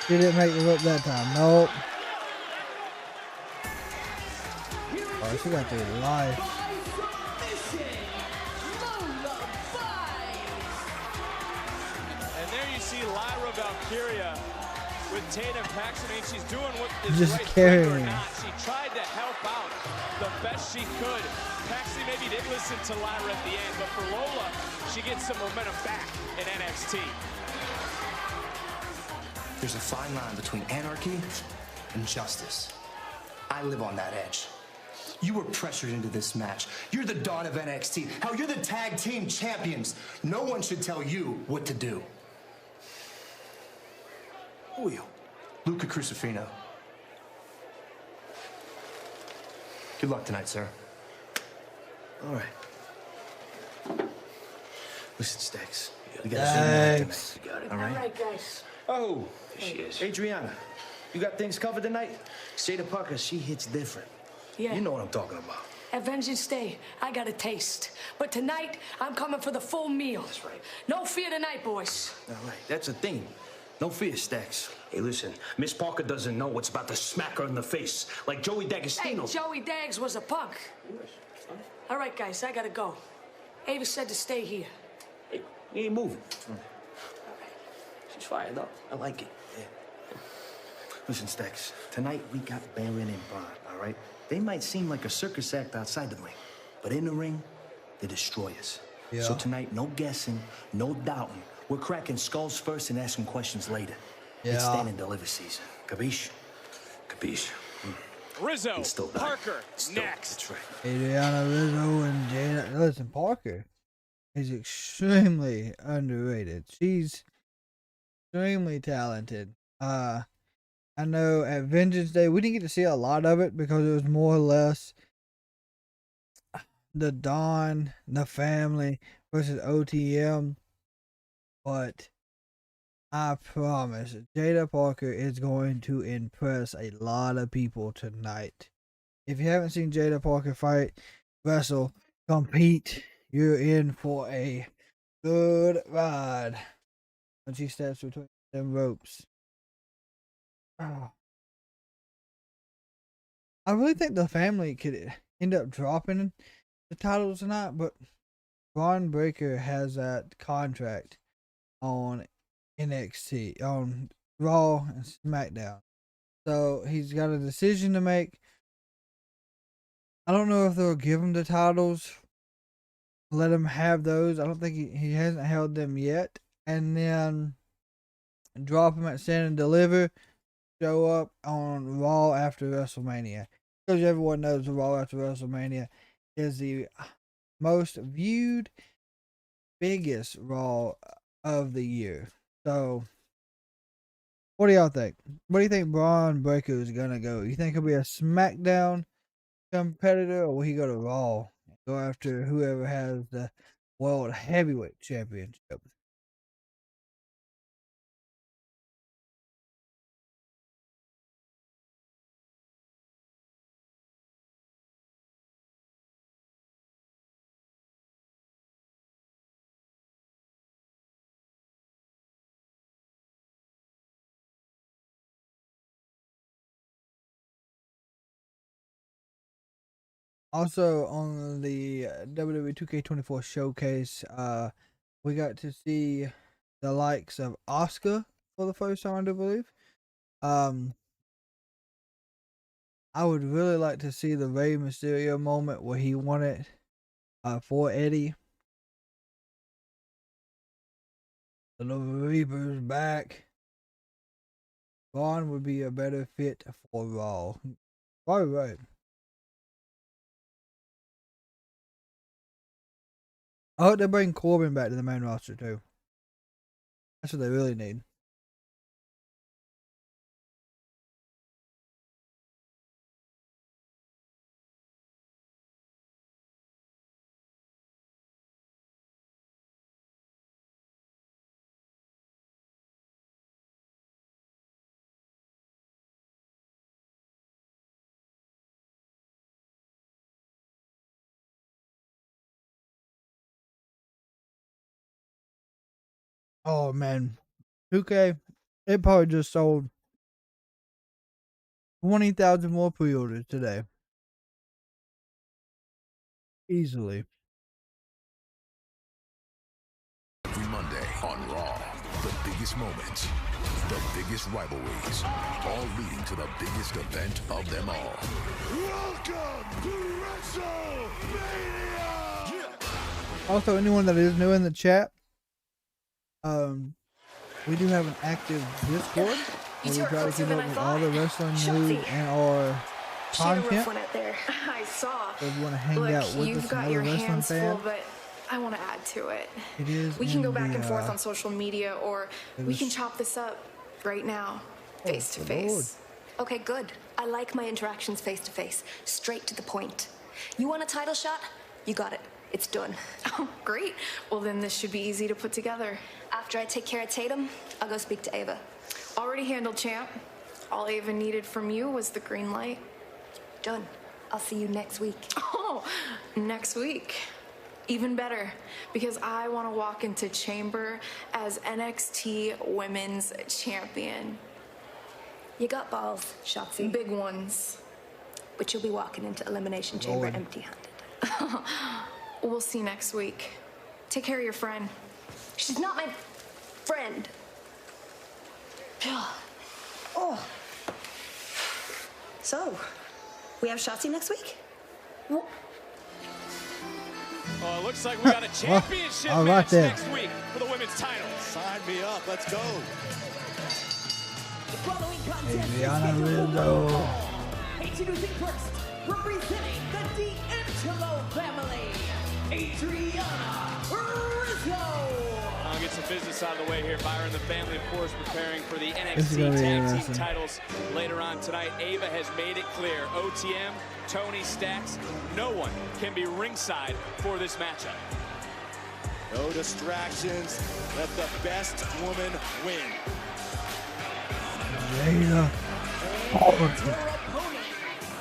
She didn't make the rope that time. Nope. Oh, she got the life. And there you see Lyra Valkyria with Tatum Paxley. I mean, she's doing what is Just right carrying or not. She tried to help out the best she could. Paxley maybe did listen to Lyra at the end, but for Lola, she gets some momentum back in NXT. There's a fine line between anarchy and justice. I live on that edge. You were pressured into this match. You're the dawn of NXT. Hell, you're the tag team champions. No one should tell you what to do. Who are you? Luca Crucifino. Good luck tonight, sir. All right. Listen, Stax. We got a Zoom night tonight. You got it. All right, guys. Oh, there she is. Adriana, you got things covered tonight? Seda Parker, she hits different. Yeah. You know what I'm talking about. At Vengeance Day, I got a taste. But tonight, I'm coming for the full meal. That's right. No fear tonight, boys. All right, that's a theme. No fear, Stax. Hey, listen, Miss Parker doesn't know what's about to smack her in the face, like Joey D'Agostino. Hey, Joey Dags was a punk. All right, guys, I gotta go. Ava said to stay here. Hey, you ain't moving. She's fired up. I like it. Yeah. Listen, Stax, tonight we got Baron and Bron, all right? They might seem like a circus act outside the ring, but in the ring, they destroy us. Yeah. So tonight, no guessing, no doubting. We're cracking skulls first and asking questions later. Yeah. It's stand and deliver season. Capiche? Capiche. Rizzo, still Parker, still, next. That's right. Adriana, Rizzo, and Jada. Listen, Parker is extremely underrated. She's extremely talented. I know at Vengeance Day we didn't get to see a lot of it because it was more or less the Dawn, the family versus OTM. But I promise, Jada Parker is going to impress a lot of people tonight. If you haven't seen Jada Parker fight, wrestle, compete, you're in for a good ride. When she steps between them ropes. Oh. I really think the family could end up dropping the titles tonight, but Bron Breakker has that contract on NXT, on Raw and SmackDown. So he's got a decision to make. I don't know if they'll give him the titles, let him have those. I don't think he hasn't held them yet. And then drop him at Stand and Deliver, show up on Raw after WrestleMania. Because everyone knows the Raw after WrestleMania is the most viewed, biggest Raw of the year. So What do y'all think? What do you think Bron Breakker is gonna go? You think he'll be a SmackDown competitor, or will he go to Raw and go after whoever has the World Heavyweight Championship? Also on the WWE 2K24 showcase, we got to see the likes of Asuka for the first time, I do believe. I would really like to see the Rey Mysterio moment where he won it for Eddie. The Reaper's back. Bron would be a better fit for Raw. Probably right. I hope they bring Corbin back to the main roster too. That's what they really need. Oh man, 2K, it probably just sold 20,000 more pre-orders today. Easily. Every Monday on Raw, the biggest moments, the biggest rivalries, all leading to the biggest event of them all. Welcome to WrestleMania! Also, anyone that is new in the chat, we do have an active Discord where we try to keep up with all the wrestling news and our content. I saw. So if you want to hang out with us, another wrestling fan, but I want to add to it. it is. We can go back and forth on social media, or we can chop this up right now, face to face. Okay, good. I like my interactions face to face, straight to the point. You want a title shot? You got it. It's done. Oh, great. Well, then this should be easy to put together. After I take care of Tatum, I'll go speak to Ava. Already handled, champ. All Ava needed from you was the green light. Done. I'll see you next week. Oh, next week. Even better, because I want to walk into Chamber as NXT Women's Champion. You got balls, Shotzi. Big ones. But you'll be walking into Elimination Chamber empty-handed. We'll see next week. Take care of your friend. She's not my friend. Oh. So, we have Shotzi next week? Oh, it looks like we got a championship match next week for the women's title. Sign me up. Let's go. Adriana Rizzo. Introducing first, representing the D'Angelo family, Adriana Rizzo. I'll get some business out of the way here. Byron, the family, of course, preparing for the NXT Tag Team titles later on tonight. Ava has made it clear. OTM, Tony Stacks, no one can be ringside for this matchup. No distractions. Let the best woman win. Jada.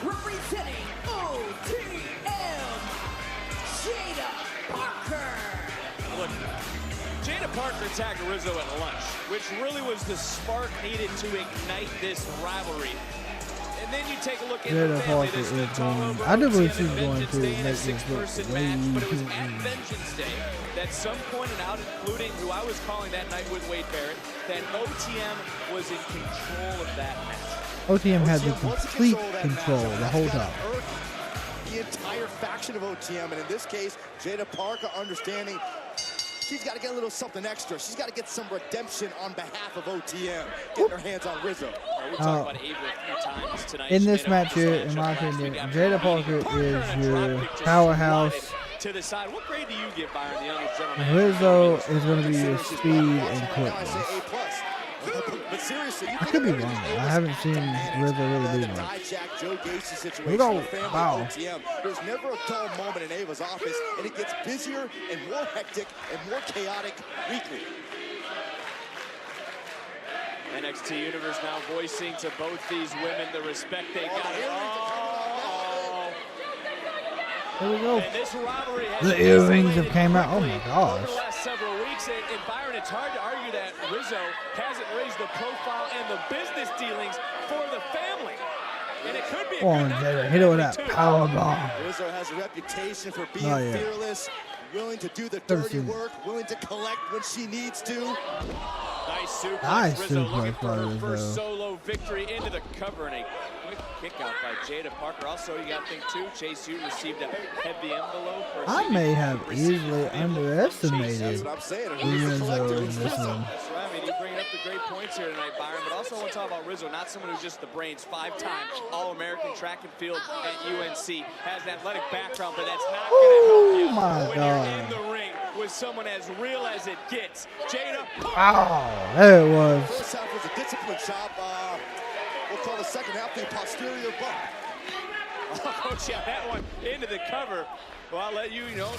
Representing OTM, Jada Parker. Look, Jada Parker attacked Rizzo at lunch, which really was the spark needed to ignite this rivalry. And then you take a look at the family. This is going. I do believe she's going to make a this six-person match, but it was at Vengeance Day that some pointed out, including who I was calling that night with Wade Barrett, that OTM was in control of that match. OTM had the complete control the whole time. The entire faction of OTM, and in this case, Jada Parker understanding she's got to get a little something extra. She's got to get some redemption on behalf of OTM, getting her hands on Rizzo. We talked about Ava a few times tonight. In this match here, in my opinion, Jada Parker is your powerhouse. To the side, what grade do you give Byron, the youngest gentleman? Rizzo is going to be your speed and quickness. But seriously, I could be wrong. I haven't seen Rizzo really do much. Joe Gacy situation. We go. Wow. There's never a dull moment in Ava's office, and it gets busier and more hectic and more chaotic weekly. NXT Universe now voicing to both these women the respect they got. Here we go. And this rivalry The earrings have came out. Oh my gosh. over the last several weeks, and Byron, it's hard to argue that Rizzo hasn't raised the profile and the business dealings for the family. And it could be a Oh, Jada, hit it with that power bomb. Rizzo has a reputation for being fearless, willing to do the dirty work, willing to collect when she needs to. Nice suplex. Nice Rizzo looking suplex for her by first Rizzo. solo victory into the cover, and a quick kick out by Jada Parker. Also, you got to think too, Chase U received a heavy envelope. I may have easily underestimated Rizzo in this one. That's right. I mean, you bringing up the great points here tonight, Byron. But also, I want to talk about Rizzo, not someone who's just the brains. 5-time All-American track and field at UNC. Has an athletic background, but that's not going to help you when you're in the ring with someone as real as it gets. Jada Parker. Wow, there it was. First half was a discipline chop. We'll call the second half the posterior bump. Oh, yeah, that one into the cover. Well, I'll let you know.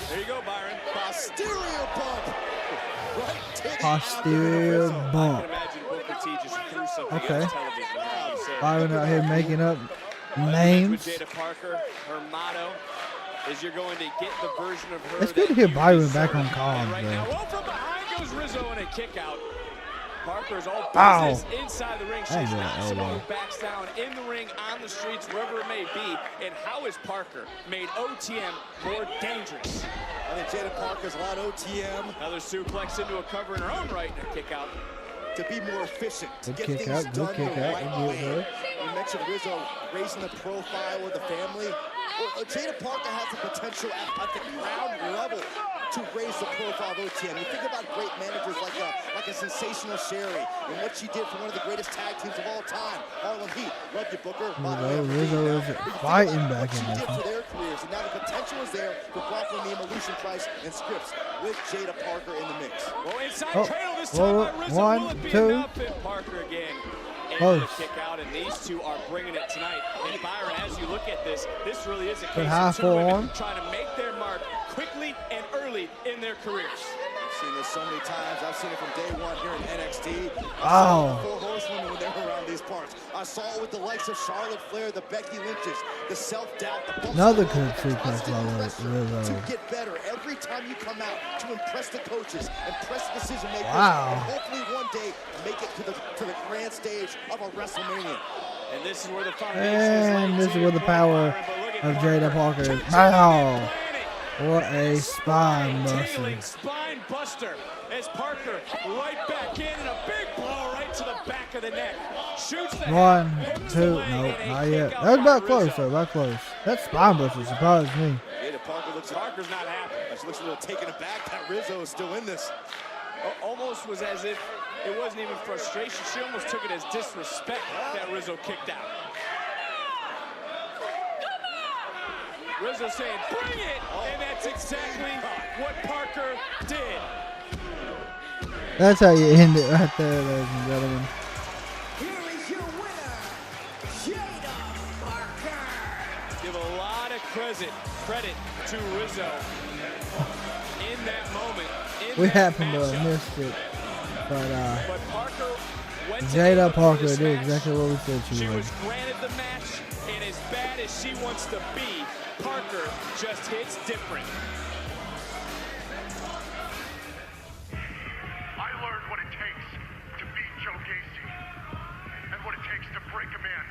There you go, Byron. Posterior bump. Right to the Posterior bump. I can imagine Booker T just threw something Okay. on television. Byron out here making up names. With Jada Parker, her motto is you're going to get the version of her. It's good to hear Byron back on comms, Right now, though. well, from behind goes Rizzo in a kick out. Parker's all Ow. business inside the ring. She's That was an not someone elbow. who backs down in the ring, on the streets, wherever it may be. And how has Parker made OTM more dangerous? I think Jada Parker's a lot of OTM. Another suplex into a cover in her own right and a kick out. To be more efficient, to Good get kick things out, done good kick the out. right Good way. there. You mentioned Rizzo raising the profile of the family. Well, Jada Parker has the potential at the ground level to raise the profile of OTM. You think about great managers like a sensational Sherry and what she did for one of the greatest tag teams of all time, Harlem Heat. Love you, Booker. Rizzo is fighting back in this What she did one. for their careers, and now the potential is there for Brock O'Neill, Lucian Price, and Scripps with Jada Parker in the mix. Well, inside Oh, cradle this whoa, time by Rizzo. one, Will it be two. enough? And Parker again. Close. Able to kick out, and these two are bringing it tonight. And Byron, as you look at this really is a Good case high of two women forearm. trying to make their mark quickly and early in their careers. I've seen this so many times. I've seen it from day one here in NXT. Wow. Four horsewomen when they were around these parts. I saw it with the likes of Charlotte Flair, the Becky Lynches, the self-doubt, the bumps. Another good suplex by Rizzo. To get better every time you come out, to impress the coaches, impress the decision makers, Wow. and hopefully one day make it to the grand stage of a WrestleMania. And this is where the foundation And this is where the power of Jada Parker is. Wow. What a spine buster. Spine buster as Parker right back in and a big blow right to the back of the neck. Shoots the One, two, no, not yet. That was about close, though, about close. That spine buster surprised me. Jada Parker looks Parker's not happy. She looks a little taken aback that Rizzo is still in this. Almost was as if it wasn't even frustration. She almost took it as disrespect that Rizzo kicked out. Rizzo saying, bring it! And that's exactly what Parker did. That's how you end it right there, ladies and gentlemen. Here is your winner, Jada Parker. Give a lot of credit to Rizzo in that moment. We happened to have missed it, but Parker went to Jada Parker did exactly what we said she She would. was granted the match, and as bad as she wants to be, Parker just hits different. I learned what it takes to beat Joe Gacy, and what it takes to break a man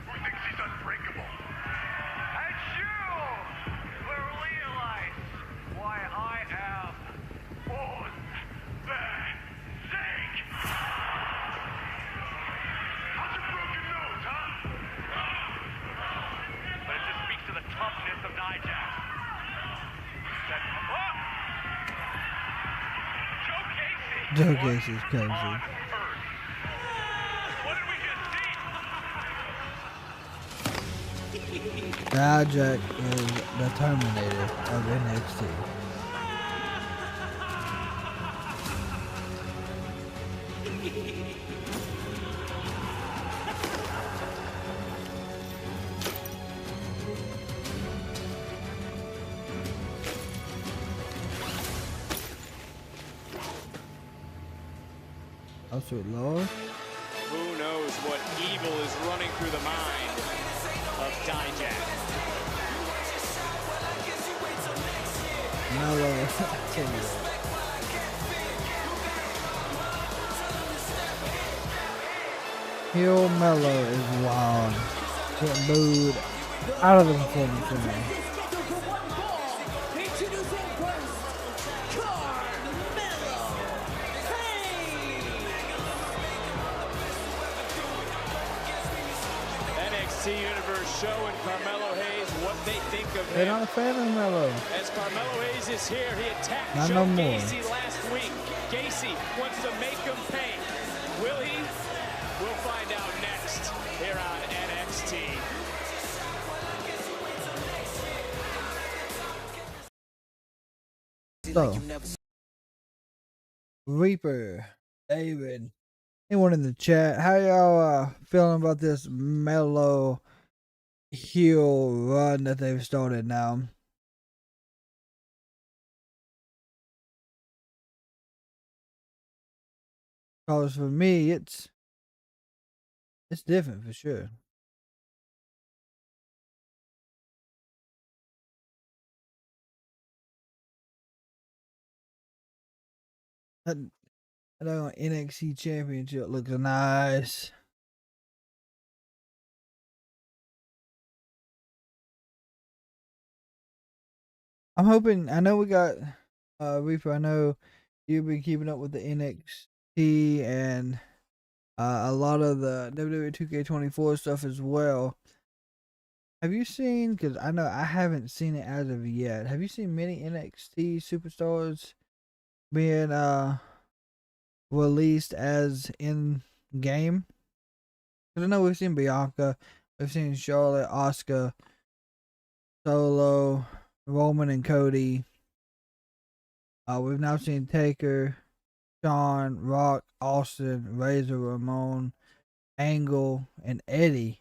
who thinks he's unbreakable. And you will realize why I am on the sink. How's your broken nose, huh? But it just speaks to the toughness of Dijak. Joe Gacy's crazy. Dijak is the Terminator of NXT. Oh, sweet Lord. Who knows what evil is running through the mind of Dijak? Mellow. Heel Mellow is wild. Getting booed out of the performance for me. NXT Universe showing Carmelo Hayes what they think of him. They're not a fan of Mellow. As Carmelo Hayes is here, he attacked Not Joe no more. Gacy last week. Gacy wants to make him pay. Will he? We'll find out next here on NXT. So, Reaper, David, anyone in the chat, how y'all feeling about this Mellow heel run that they've started now? Because for me, it's different for sure. That NXT Championship looks nice. I'm hoping. I know we got Reaper. I know you've been keeping up with the NXT and a lot of the WWE 2K24 stuff as well. Have you seen? Because I know I haven't seen it as of yet. Have you seen many NXT superstars being released as in game? Because I know we've seen Bianca, we've seen Charlotte, Asuka, Solo, Roman and Cody. We've now seen Taker, Shawn, Rock, Austin, Razor, Ramon, Angle, and Eddie.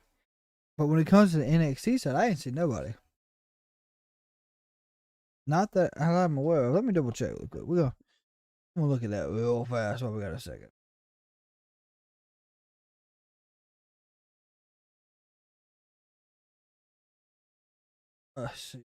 But when it comes to the NXT side, I ain't seen nobody. Not that I'm aware of. Let me double check real quick. We'll look at that real fast while we got a second. Let's see.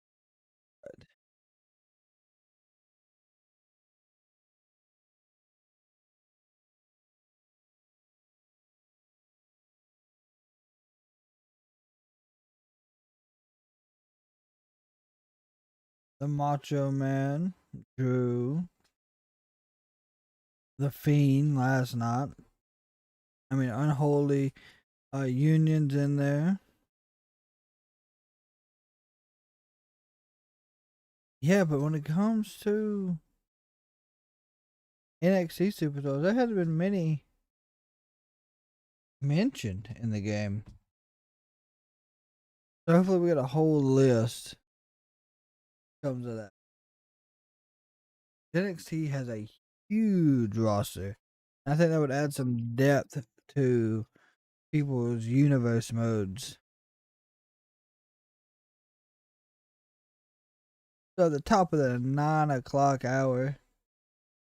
The Macho Man, Drew, The Fiend last night. I mean, Unholy Union's in there. Yeah, but when it comes to NXT superstars, there hasn't been many mentioned in the game. So hopefully we got a whole list comes of that. NXT has a huge roster. I think that would add some depth to people's universe modes. So at the top of the 9 o'clock hour,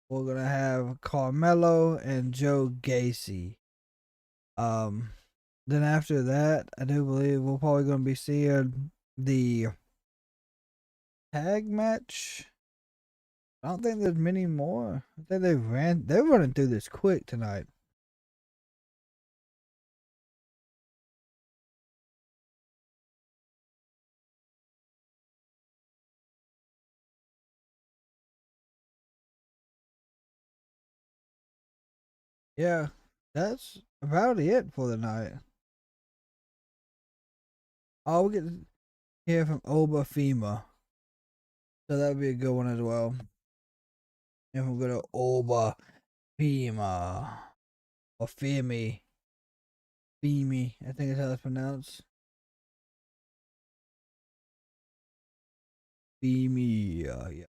we're going to have Carmelo and Joe Gacy. Then after that, I do believe we're probably going to be seeing the tag match. I don't think there's many more. I think they're running through this quick tonight. Yeah, that's about it for the night. Oh, we get to hear from Oba Fema. So that would be a good one as well. If we go to Oba Fema. Or Femi. Femi, I think is how it's pronounced. Femi, yeah.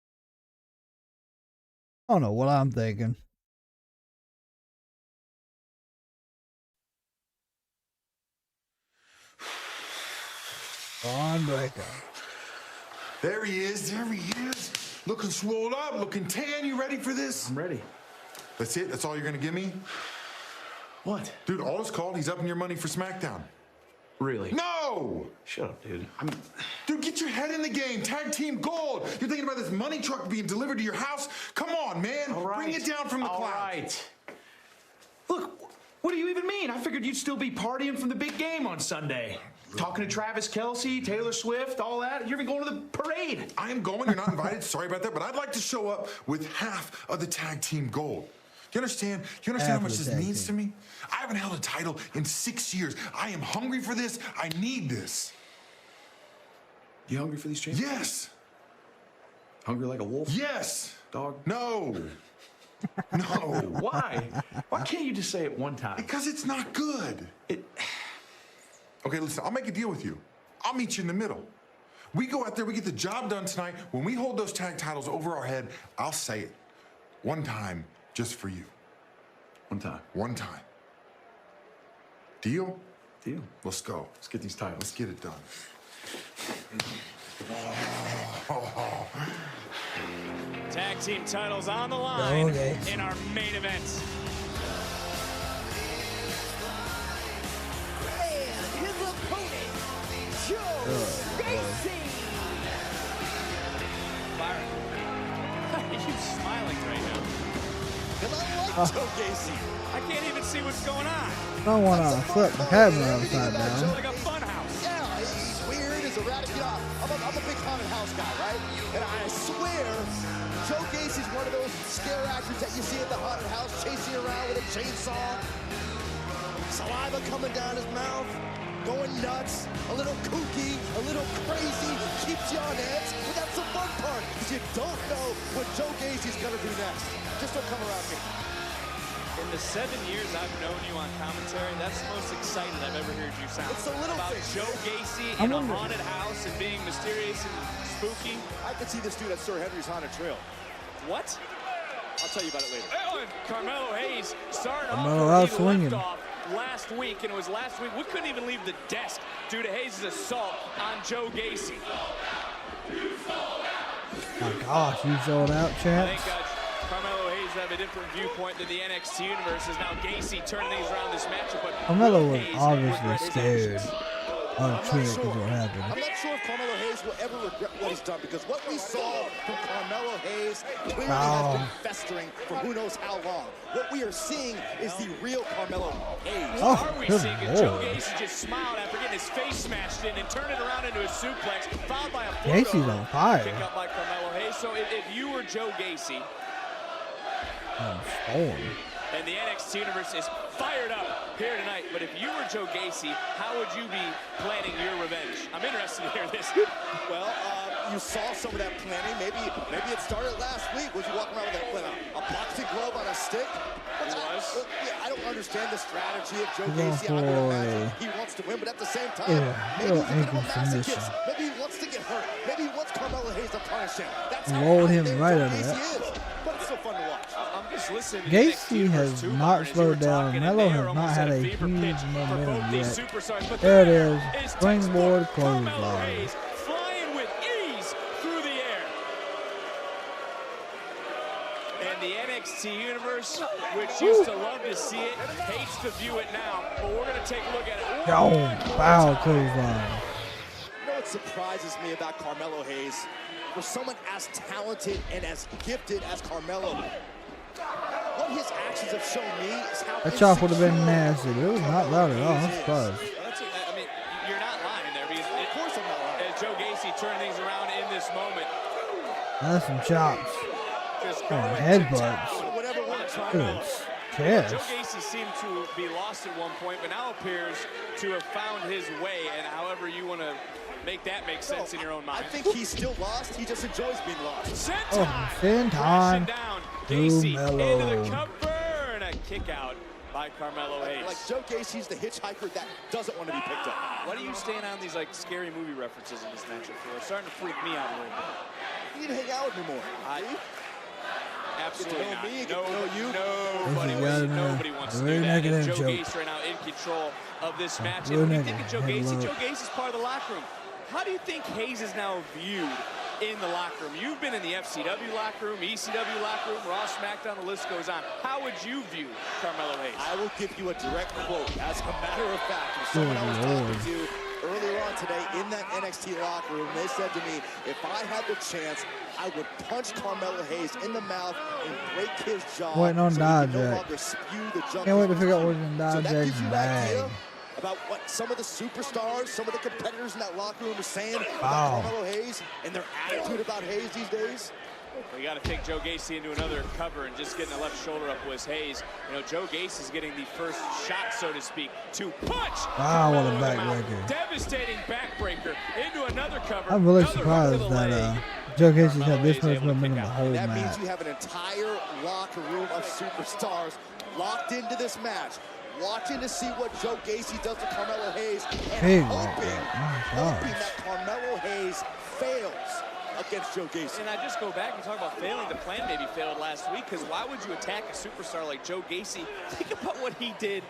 I don't know what I'm thinking. Bron Breakker. There he is. There he is. Looking swole up, looking tan. You ready for this? I'm ready. That's it? That's all you're going to give me? What? Dude, all is called, he's upping your money for SmackDown. Really? No! Shut up, dude. Dude, get your head in the game. Tag team gold. You're thinking about this money truck being delivered to your house? Come on, man. All right. Bring it down from the clouds. All right. Look, what do you even mean? I figured you'd still be partying from the big game on Sunday. Talking to Travis Kelce, Taylor Swift, all that. You're even going to the parade. I am going. You're not invited. Sorry about that. But I'd like to show up with half of the tag team gold. You understand? You understand how much this means to me? I haven't held a title in 6 years. I am hungry for this. I need this. You hungry for these championships? Yes. Hungry like a wolf? Yes. Dog? No. No. Why? Why can't you just say it one time? Because it's not good. Okay, listen, I'll make a deal with you. I'll meet you in the middle. We go out there, we get the job done tonight. When we hold those tag titles over our head, I'll say it. One time, just for you. One time. One time. Deal? Deal. Let's go. Let's get these titles. Let's get it done. Tag team titles on the line in our main event. And his opponent, Joe Gacy. Byron, why are you smiling right now? Because I like Joe Gacy. I can't even see what's going on. I don't want to flip the camera upside down. Like a fun house. Yeah, he's weird, he's erratic. You know, I'm a big haunted house guy, right? And I swear, Joe Gacy's one of those scare actors that you see at the haunted house, chasing around with a chainsaw, saliva coming down his mouth, going nuts, a little kooky, a little crazy, keeps you on edge. But that's the fun part, because you don't know what Joe Gacy's gonna do next. Just don't come around me. In the 7 years I've known you on commentary, that's the most excited I've ever heard you sound. It's the little about things. Joe Gacy in a haunted house and being mysterious and spooky. I could see this dude at Sir Henry's Haunted Trail. What? I'll tell you about it later. Oh, and Carmelo Hayes starting Carmelo off out where he swinging. left off last week, and it was last week we couldn't even leave the desk due to Hayes' assault on Joe Gacy. My gosh, you sold out, I champs. think Carmelo Hayes have a different viewpoint than the NXT universe is now Gacy turning things around this matchup, but Carmelo was Hayes obviously regret his scared actions. of Trick is what happened. I'm not sure if Carmelo Hayes will ever regret what he's done, because what we saw from Carmelo Hayes clearly has been festering for who knows how long. What we are seeing is the real Carmelo Hayes. Oh, What are we good seeing? Lord. Joe Gacy just smiled after getting his face smashed in and turned it around into a suplex, followed by a Gacy's on fire. kick up by Carmelo Hayes. So if you were Joe Gacy, and the NXT universe is fired up here tonight, but if you were Joe Gacy, how would you be planning your revenge? I'm interested to hear this. Well, you saw some of that planning. Maybe it started last week. Was you walking around with a boxing glove on a stick? I don't understand the strategy of Joe Gacy. I would imagine he wants to win, but at the same time, maybe he's a bit of a masochist. Maybe he wants to get hurt. Maybe he wants Carmelo Hayes to punish him. That's how Rolled him out there right Joe under Gacy that. is. But it's so fun to watch. I'm just listening to Gacy has not slowed down. Melo has not had a huge momentum yet. There it is. Springboard clothesline. Flying with ease through the air. And the NXT universe, which used to love to see it, hates to view it now. But we're going to take a look at it. Oh, wow, clothesline. You know what surprises me about Carmelo Hayes? For someone as talented and as gifted as Carmelo, what his actions have shown me is how That chop would have been nasty, but it was not loud at all. I'm surprised. I mean, you're not lying there, because of course I'm not lying. As Joe Gacy turning things around in this moment. That's some chops. Oh, headbutts. Good chest. Joe Gacy seemed to be lost at one point, but now appears to have found his way, and however you want to make that make sense in your own mind. I think he's still lost. He just enjoys being lost. Oh, Senton. Gacy into the Mello. cover, and a kick out by Carmelo Hayes. Like Joe Gacy's the hitchhiker that doesn't want to be picked up. What are you staying on these like scary movie references in this matchup for? It's starting to freak me out a little bit. You need to hang out with me more. Absolutely Get to know me, not. get to know you. Nobody wants to do that. And Joe Gacy right now in control of this match. And when you think of Joe Gacy, Joe Gacy's part of the locker room. How do you think Hayes is now viewed in the locker room. You've been in the FCW locker room, ECW locker room, Raw, SmackDown, the list goes on. How would you view Carmelo Hayes? I will give you a direct quote. As a matter of fact, if someone I was talking to earlier on today in that NXT locker room, they said to me, if I had the chance, I would punch Carmelo Hayes in the mouth and break his jaw. Waiting on so Dodge. he no longer spew the junk. Can't wait to figure out what's in Dodge so that gives you an bag. idea about what some of the superstars, some of the competitors in that locker room are saying about Wow. Carmelo Hayes and their attitude about Hayes these days. We got to take Joe Gacy into another cover, and just getting the left shoulder up was Hayes. You know, Joe Gacy's getting the first shot, so to speak, to punch. Wow, what a Carmelo in the mouth. backbreaker. Devastating backbreaker into another cover. I'm really Another hook to surprised the that leg. Joe Gacy's had this Carmelo much Hayes able to momentum kick the out. whole That match. means you have an entire locker room of superstars locked into this match, watching to see what Joe Gacy does to Carmelo Hayes, and Big hoping right there. that Carmelo Hayes fails against Joe Gacy. And I just go back and talk about failing. The plan maybe failed last week, because why would you attack a superstar like Joe Gacy? Think about what he did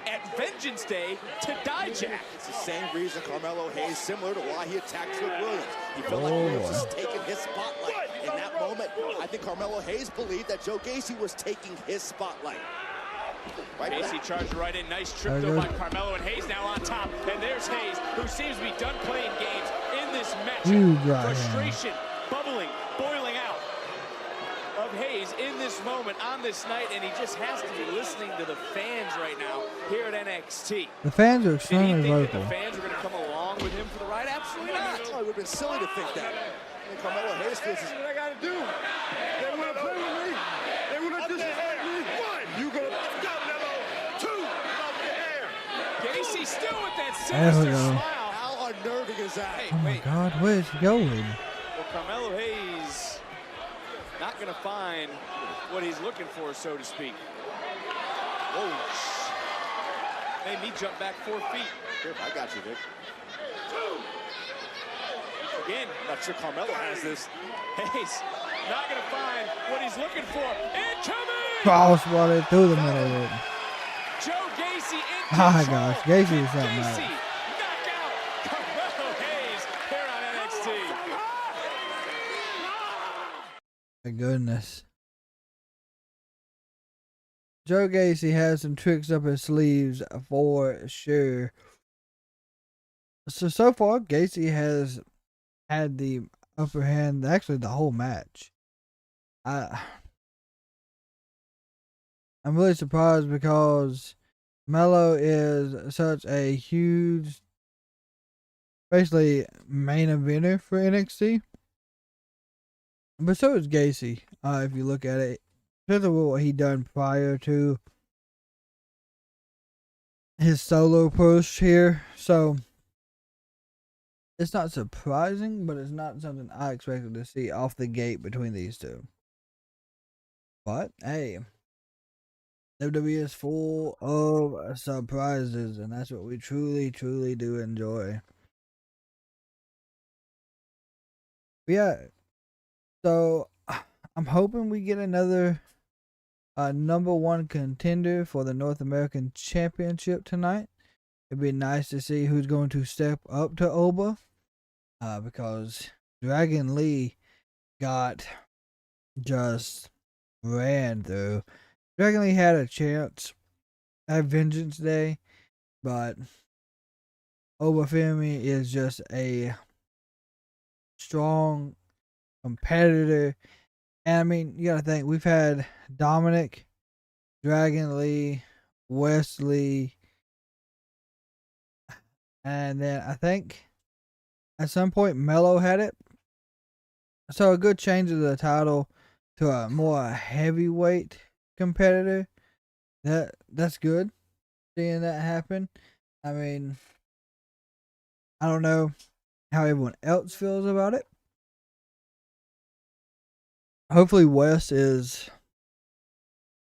at Vengeance Day to Dijak. It's the same reason Carmelo Hayes, similar to why he attacked Trick Williams. He felt like Oh, Williams boy. was taking his spotlight. In that moment, I think Carmelo Hayes believed that Joe Gacy was taking his spotlight. Right Gacy back. charged right in. Nice trip Very though by good. Carmelo, and Hayes now on top. And there's Hayes, who seems to be done playing games in this match. Huge right hand. Frustration bubbling, boiling out of Hayes in this moment on this night, and he just has to be listening to the fans right now here at NXT. The fans are Did he extremely think that vocal. the fans were going to come along with him for the ride? Absolutely not. Oh, it would have been silly to think that. And Carmelo Hayes feels his... What I gotta do? They wanna play with me. They wanna disrespect me. One, you gonna go level. Two, up the air. Gacy still with that There we sinister go. smile. How unnerving is that? Hey, Oh my wait. God, where's he going? Well, Carmelo Hayes not going to find what he's looking for, so to speak. Whoa. Made me jump back 4 feet. Here, I got you, Vic. Again, Not sure Carmelo has this. Hayes not going to find what he's looking for. Incoming! Crossbody through the middle of it. Joe Gacy in Oh my control. gosh, Gacy is something Gacy, else. knockout. Carmelo Hayes here on NXT. My goodness. Joe Gacy has some tricks up his sleeves for sure. So far, Gacy has had the upper hand, actually the whole match. I'm really surprised because Melo is such a huge, basically main eventer for NXT. But so is Gacy, if you look at it. Especially what he done prior to his solo push here. So it's not surprising, but it's not something I expected to see off the gate between these two. But hey, WWE is full of surprises, and that's what we truly, truly do enjoy. Yeah, so I'm hoping we get another #1 contender for the North American Championship tonight. It'd be nice to see who's going to step up to Oba, because Dragon Lee got just ran through. Dragon Lee had a chance at Vengeance Day, but Oba Femi is just a strong competitor. And I mean, you gotta think, we've had Dominic, Dragon Lee, Wesley, and then I think at some point Melo had it. So a good change of the title to a more heavyweight competitor. That's good, seeing that happen. I mean, I don't know how everyone else feels about it. Hopefully Wes is...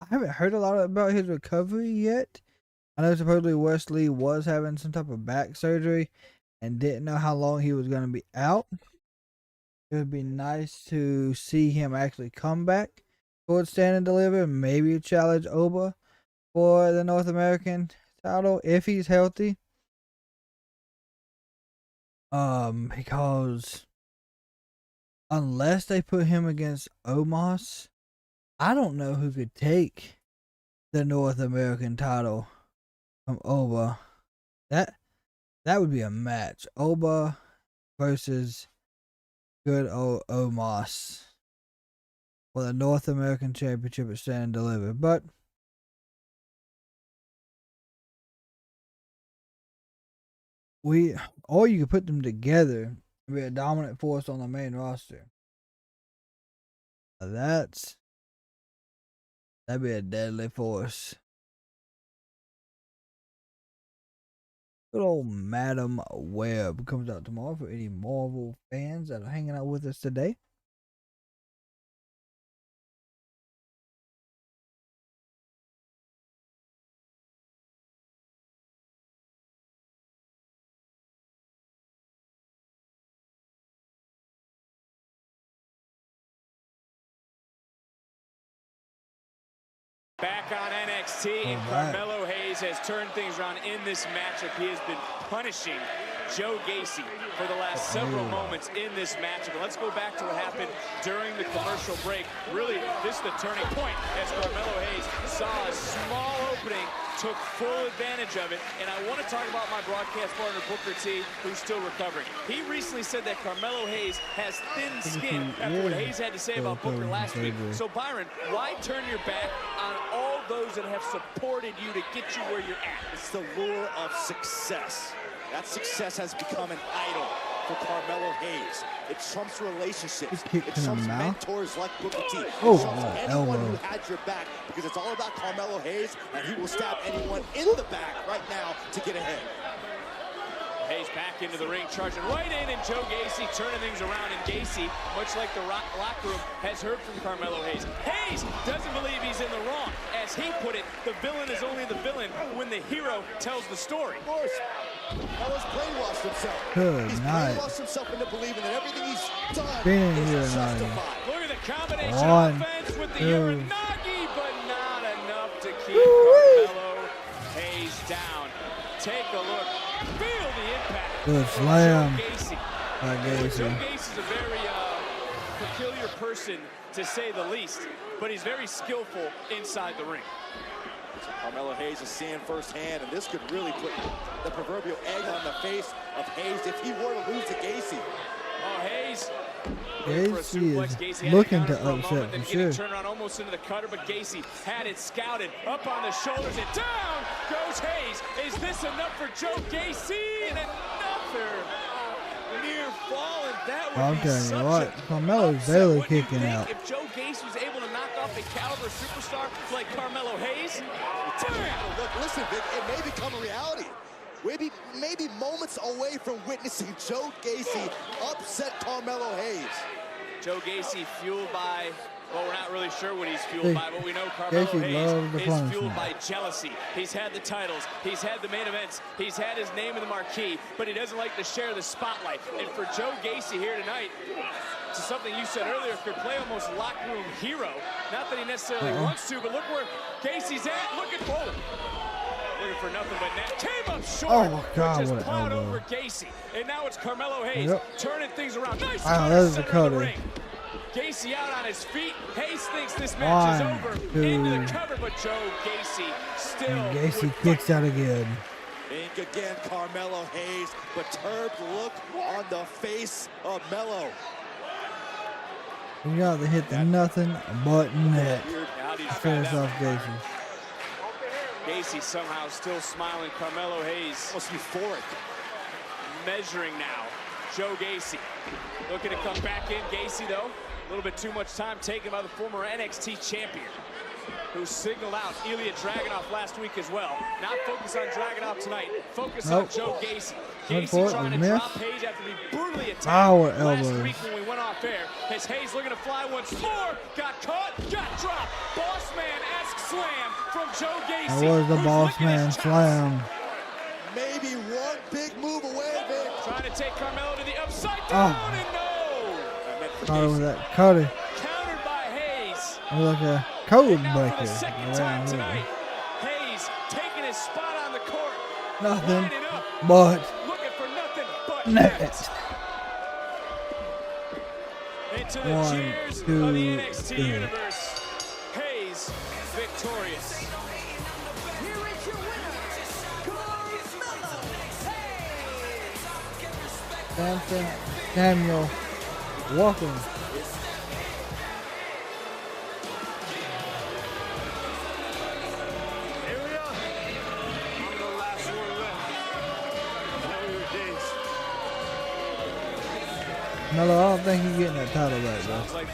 I haven't heard a lot about his recovery yet. I know supposedly Wesley was having some type of back surgery and didn't know how long he was going to be out. It would be nice to see him actually come back towards Stand and Deliver, maybe challenge Oba for the North American title if he's healthy. Because unless they put him against Omos, I don't know who could take the North American title from Oba. That would be a match. Oba versus good old Omos for the North American Championship at Stand and Deliver. But or you could put them together and be a dominant force on the main roster. That'd be a deadly force. Good old Madam Web comes out tomorrow for any Marvel fans that are hanging out with us today. Back on NXT, and Carmelo Hayes has turned things around in this matchup. He has been punishing Joe Gacy for the last several moments in this matchup. But let's go back to what happened during the commercial break. Really, this is the turning point as Carmelo Hayes saw a small opening, took full advantage of it. And I want to talk about my broadcast partner, Booker T, who's still recovering. He recently said that Carmelo Hayes has thin skin after what Hayes had to say about Booker last week. So, Byron, why turn your back on all those that have supported you to get you where you're at? It's the lure of success. That success has become an idol for Carmelo Hayes. It trumps relationships. It trumps mentors like Booker T. It trumps anyone who had your back, because it's all about Carmelo Hayes, and he will stab anyone in the back right now to get ahead. Hayes back into the ring, charging right in, and Joe Gacy turning things around. And Gacy, much like the locker room, has heard from Carmelo Hayes. Hayes doesn't believe he's in the wrong. As he put it, the villain is only the villain when the hero tells the story. Of course. Melo's brainwashed himself. He's brainwashed himself into believing that everything he's done is justified. Look at the combination offense with the Uranagi, but not enough to keep Carmelo Hayes down. Take a look. Feel the impact. Good slam. Joe Gacy's a very peculiar person, to say the least, but he's very skillful inside the ring. So Carmelo Hayes is seeing firsthand, and this could really put the proverbial egg on the face of Hayes if he were to lose to Gacy. Oh, Hayes. Gacy is looking to upset for sure. Turn around almost into the cutter, but Gacy had it scouted up on the shoulders, and down goes Hayes. Is this enough for Joe Gacy? And another near fall, and that would be telling you what, Carmelo's barely kicking out. If Joe Gacy was able to knock off a caliber superstar like Carmelo Hayes, look, listen, Vic, it may become a reality. Maybe moments away from witnessing Joe Gacy upset Carmelo Hayes. Joe Gacy fueled by, well, we're not really sure what he's fueled by, but we know Carmelo Hayes is fueled by jealousy. He's had the titles, he's had the main events, he's had his name in the marquee, but he doesn't like to share the spotlight. And for Joe Gacy here tonight, to something you said earlier, could play almost locker room hero. Not that he necessarily wants to, but look where Gacy's at. Look at looking for nothing but net. Came up short, God, just plowed over Gacy. And now it's Carmelo Hayes turning things around. Nice cutter in the ring. Gacy out on his feet. Hayes thinks this match is over. Into the cover, but Joe Gacy still. And Gacy kicks out again. Ink again, Carmelo Hayes. Perturbed look on the face of Melo. You got to hit the nothing but net. Finish off Gacy. Gacy somehow still smiling. Carmelo Hayes almost euphoric. Measuring now. Joe Gacy looking to come back in. Gacy, though, a little bit too much time taken by the former NXT champion, who signaled out Ilya Dragunov last week as well. Not focus on Dragunov tonight. Focus on Joe Gacy. Gacy trying to drop Hayes after being brutally attacked last week when we went off air. As Hayes looking to fly once more. Got caught, got dropped. Boss man-esque slam from Joe Gacy. That was the boss man slam. Maybe one big move away, Vic. Trying to take Carmelo to the upside down, and no! Caught him with that cutter. Countered by Hayes. Like a code breaker. For the second time tonight, Hayes taking his spot on the court. Nothing but looking for nothing but net. And to the 1, cheers 2, of the NXT 3. Universe. Hayes victorious. Here is your winner, Carmelo Hayes. Samson, Samuel, welcome. Here we are. I'm the last one left. Know your days. Melo, I don't think he's getting that title back, bro. Sounds like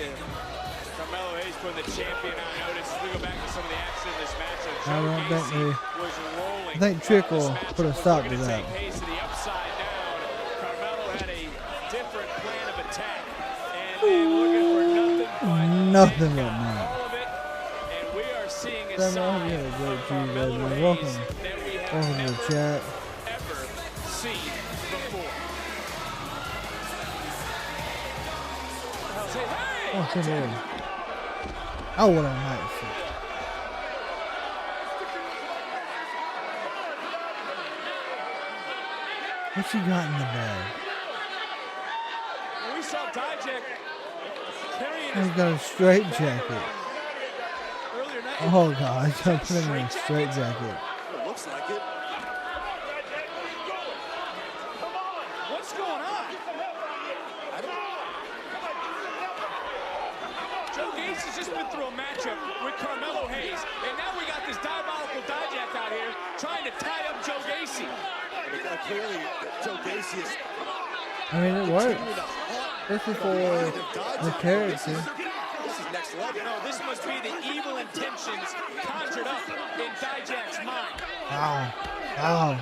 Carmelo Hayes putting the champion on notice. We go back to some of the action in this matchup. I don't think Gacy they. was rolling. I think Trick will put a stop to that. Hayes to the upside down. Carmelo had a different plan of attack. And then looking for Nothing but not. all of it. And we are seeing a Samuel, sign you had a great of team, Carmelo man. Hayes Welcome. that we have Welcome to the never, chat. ever seen before. Hey! Oh, Samuel. Oh, what a night fit. What you got in the bag? We saw Dijak carrying He's got a straight jacket. earlier night. Oh god, he's got to put him in a straight jacket. It looks like it. What's going on? Joe Gacy has just been through a matchup with Carmelo Hayes, and now we got this diabolical Dijak out here trying to tie up Joe Gacy. Clearly, Joe Gacy is. I mean, it works. This is for the character. This is next level. No, this must be the evil intentions conjured up in Dijak's mind. Wow. Wow.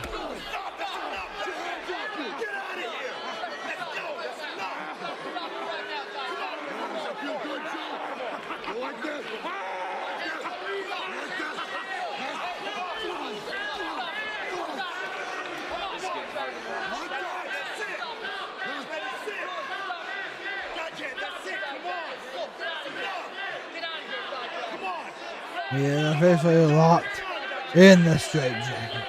Yeah, officially locked in the straight jacket.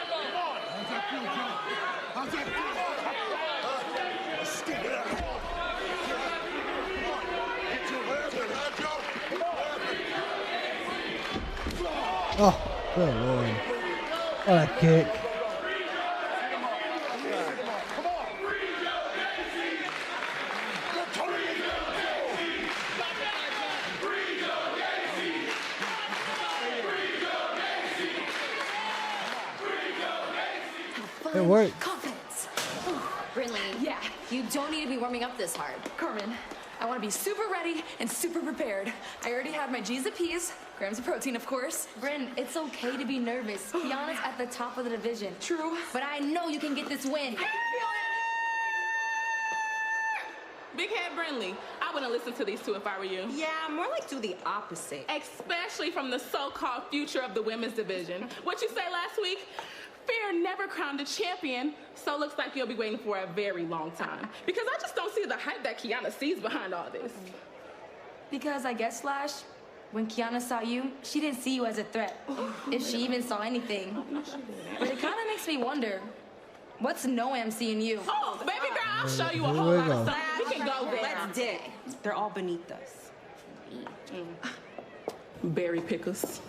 Oh, good lord. What a kick. It worked. Confidence. Brinley, yeah, you don't need to be warming up this hard. Carmen, I want to be super ready and super prepared. I already have my G's of peas, grams of protein, of course. Bryn, it's okay to be nervous. Kiana's at the top of the division. True. But I know you can get this win. Big Head Brinley, I wouldn't listen to these two if I were you. Yeah, more like do the opposite. Especially from the so-called future of the women's division. What you say last week? Fear never crowned a champion, so looks like you'll be waiting for a very long time. Because I just don't see the hype that Kiana sees behind all this. Because I guess, Slash, when Kiana saw you, she didn't see you as a threat. If she even saw anything. But it kind of makes me wonder, what's Noam seeing you? Oh, baby girl, I'll show you a Here whole we lot go. of stuff. We can go there. Let's dig. They're all beneath us. Berry pickers.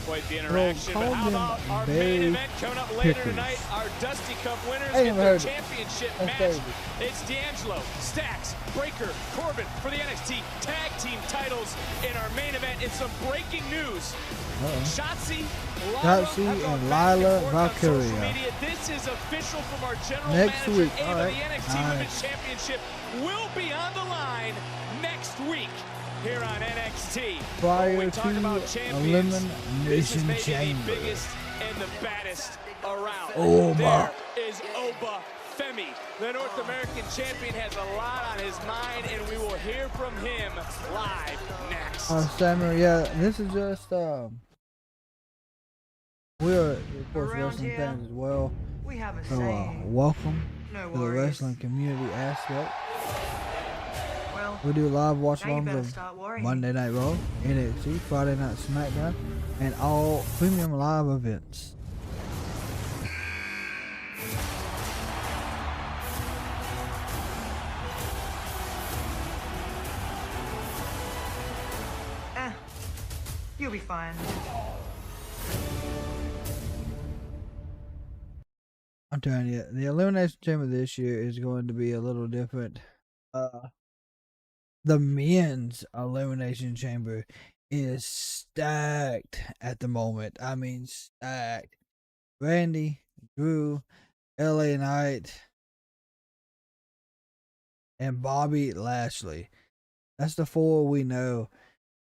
Quite the interaction, but how about our main event coming up later tonight? Our Dusty Cup winners get the championship match. It's D'Angelo, Stax, Breaker, Corbin for the NXT Tag Team titles in our main event. It's some breaking news. Shotzi and Lila Valkyria. This is official from our general Next manager. week. Ava, All right. the NXT Women's Championship will be on the line next week here on NXT. Prior to Elimination Chamber. The biggest and the baddest around. Oba. There is Oba Femi. The North American champion has a lot on his mind, and we will hear from him live next. Samuel, yeah, this is just, we are, of course, wrestling fans as well. We have a So, saying. welcome No to the worries. wrestling community aspect. Well, We do live watch now you alongs better of start worrying. Monday Night Raw, NXT, Friday Night SmackDown, and all premium live events. You'll be fine. I'm telling you, the Elimination Chamber this year is going to be a little different. The men's Elimination Chamber is stacked at the moment. I mean, stacked. Randy, Drew, LA Knight, and Bobby Lashley. That's the 4 we know.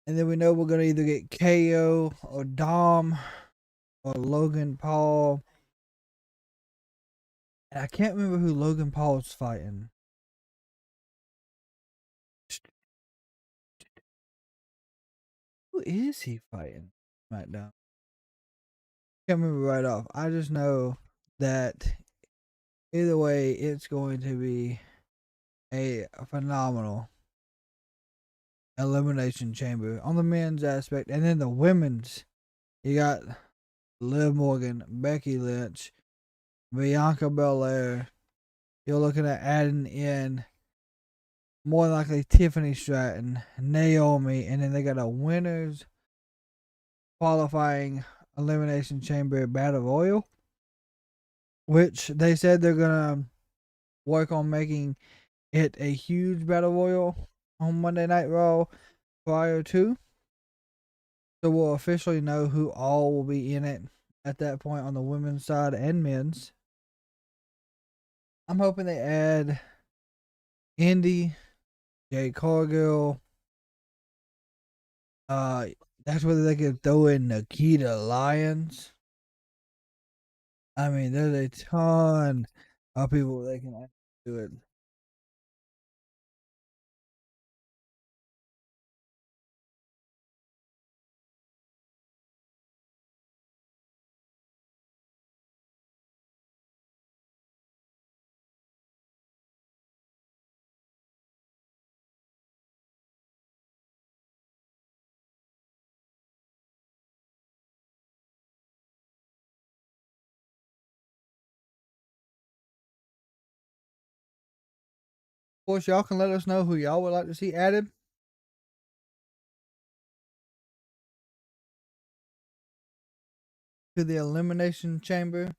And then we know we're going to either get KO or Dom or Logan Paul. And I can't remember who Logan Paul's fighting. Who is he fighting? SmackDown. Can't remember right off. I just know that either way, it's going to be a phenomenal Elimination Chamber on the men's aspect. And then the women's, you got Liv Morgan, Becky Lynch, Bianca Belair. You're looking at adding in more likely Tiffany Stratton, Naomi, and then they got a winners qualifying Elimination Chamber Battle Royal, which they said they're gonna work on making it a huge Battle Royal on Monday Night Raw prior to. So we'll officially know who all will be in it at that point on the women's side and men's. I'm hoping they add Indy, Jade Cargill. That's whether they could throw in Nikita Lyons. I mean, there's a ton of people they can do it. Of course, y'all can let us know who y'all would like to see added to the Elimination Chamber.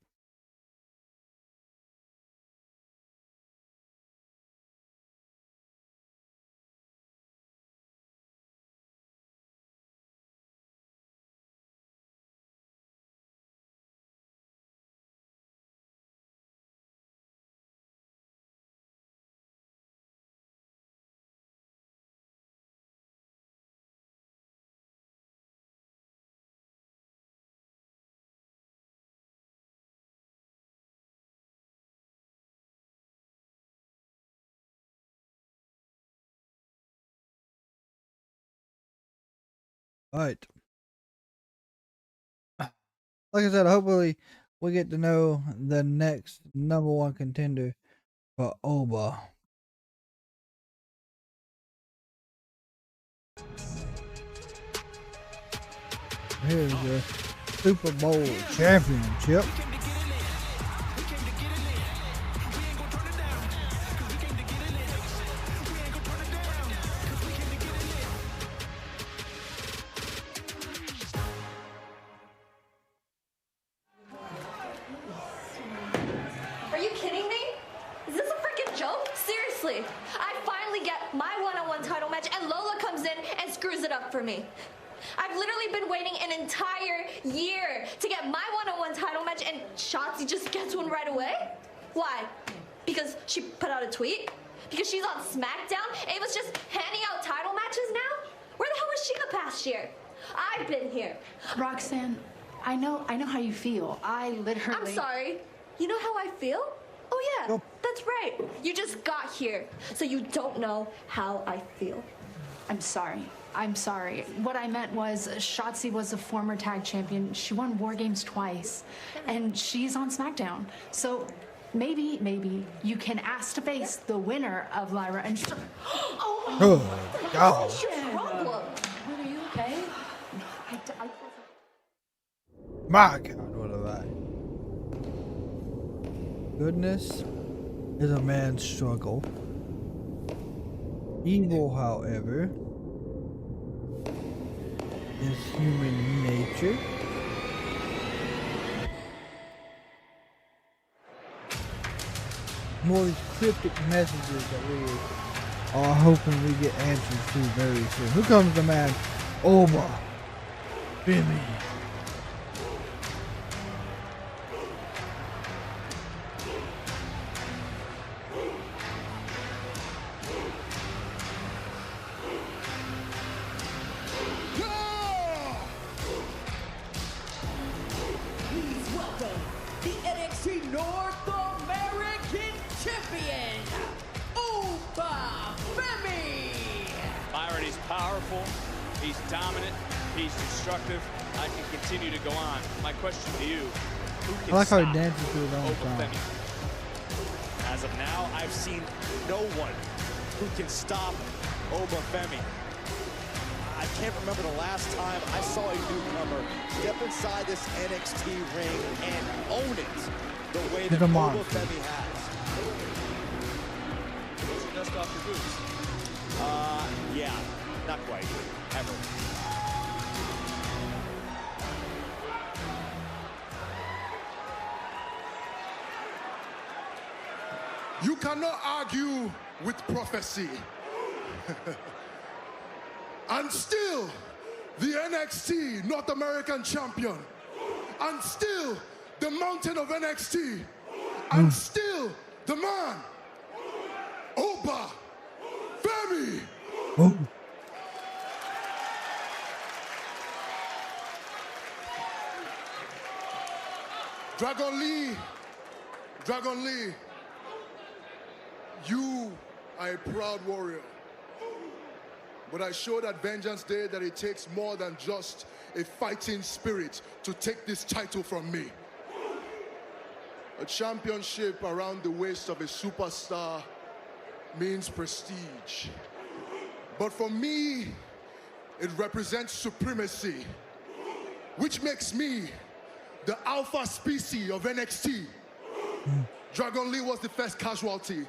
Right. Like I said, hopefully we get to know the next #1 contender for Oba. Here's the Super Bowl championship. Are you kidding me? Is this a freaking joke? Seriously, I finally get my one-on-one title match and Lola comes in and screws it up for me. I've literally been waiting an entire year to get my one-on-one title match and Shotzi just gets one right away? Why? Because she put out a tweet? Because she's on SmackDown? Ava's just handing out title matches now? Where the hell was she the past year? I've been here. Roxanne, I know how you feel. I literally... I'm sorry. You know how I feel? Oh yeah, that's right. You just got here, so you don't know how I feel. I'm sorry. I'm sorry. What I meant was Shotzi was a former tag champion. She won War Games twice, and she's on SmackDown. So maybe you can ask to face the winner of Lyra and... Oh, God. What's your problem? Are you okay? My God, what have I? Goodness is a man's struggle. Evil, however, is human nature. More of these cryptic messages that we are hoping we get answers to very soon. Who comes the man? Oba. Femi. Please welcome the NXT North American Champion, Oba Femi. Byron, he's powerful, he's dominant, he's destructive. I can continue to go on. My question to you, who can I like how he stop dances to his own Oba song. Femi? As of now, I've seen no one who can stop Oba Femi. I can't remember the last time I saw a newcomer step inside this NXT ring and own it the way that He's a Oba monster. Femi has. Blows the dust off your boots. Yeah, not quite, ever. You cannot argue with prophecy. And still, the NXT North American champion. And still, the mountain of NXT. And still, the man, Oba Femi. Dragon Lee, you are a proud warrior. But I showed at Vengeance Day that it takes more than just a fighting spirit to take this title from me. A championship around the waist of a superstar means prestige. But for me, it represents supremacy, which makes me the alpha species of NXT. Dragon Lee was the first casualty,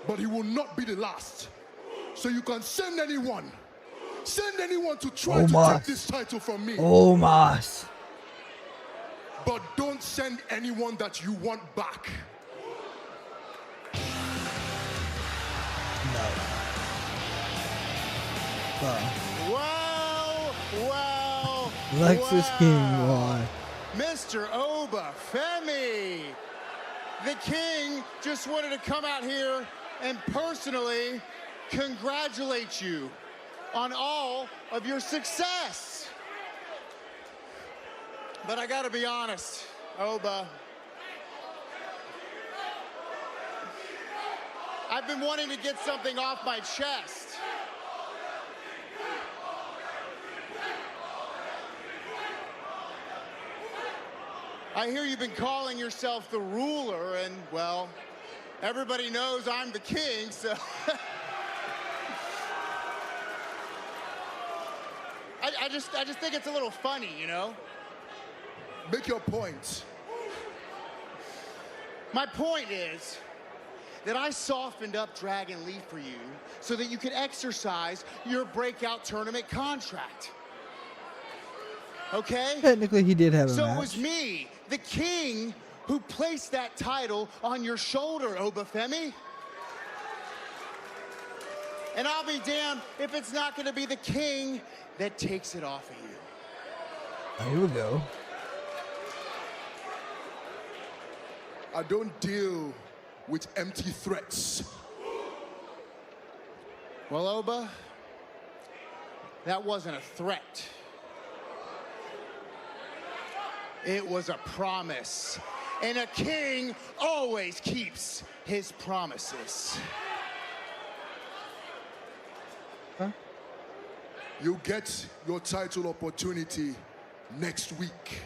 but he will not be the last. So you can send anyone to try to take this title from me. Omas. But don't send anyone that you want back. Well, Lexus King won. Mr. Oba Femi. The King just wanted to come out here and personally congratulate you on all of your success. But I gotta be honest, Oba. I've been wanting to get something off my chest. I hear you've been calling yourself the ruler, and well, everybody knows I'm the king, so. I just think it's a little funny, you know? Make your point. My point is that I softened up Dragon Lee for you so that you could exercise your breakout tournament contract. Okay? Technically, he did have a So match. it was me, the king, who placed that title on your shoulder, Oba Femi. And I'll be damned if it's not going to be the king that takes it off of you. Oh, here we go. I don't deal with empty threats. Well, Oba, that wasn't a threat. It was a promise. And a king always keeps his promises. You get your title opportunity next week.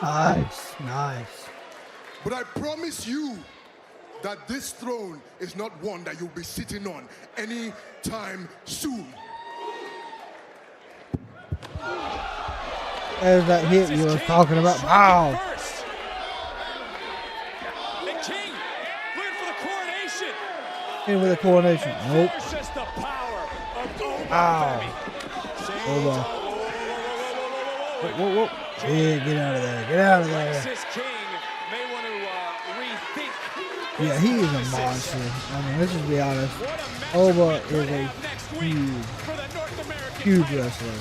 Nice, nice. But I promise you that this throne is not one that you'll be sitting on anytime soon. There's that hit you was talking about. Wow. The King went for the coronation. In with a coronation. Nope. There's just the power of Oba Ow. Femi. Oba. Whoa. Yeah, get out of there. Get out of there. Texas King may want to rethink. Yeah, he is a monster. I mean, let's just be honest. Oba is a huge wrestler.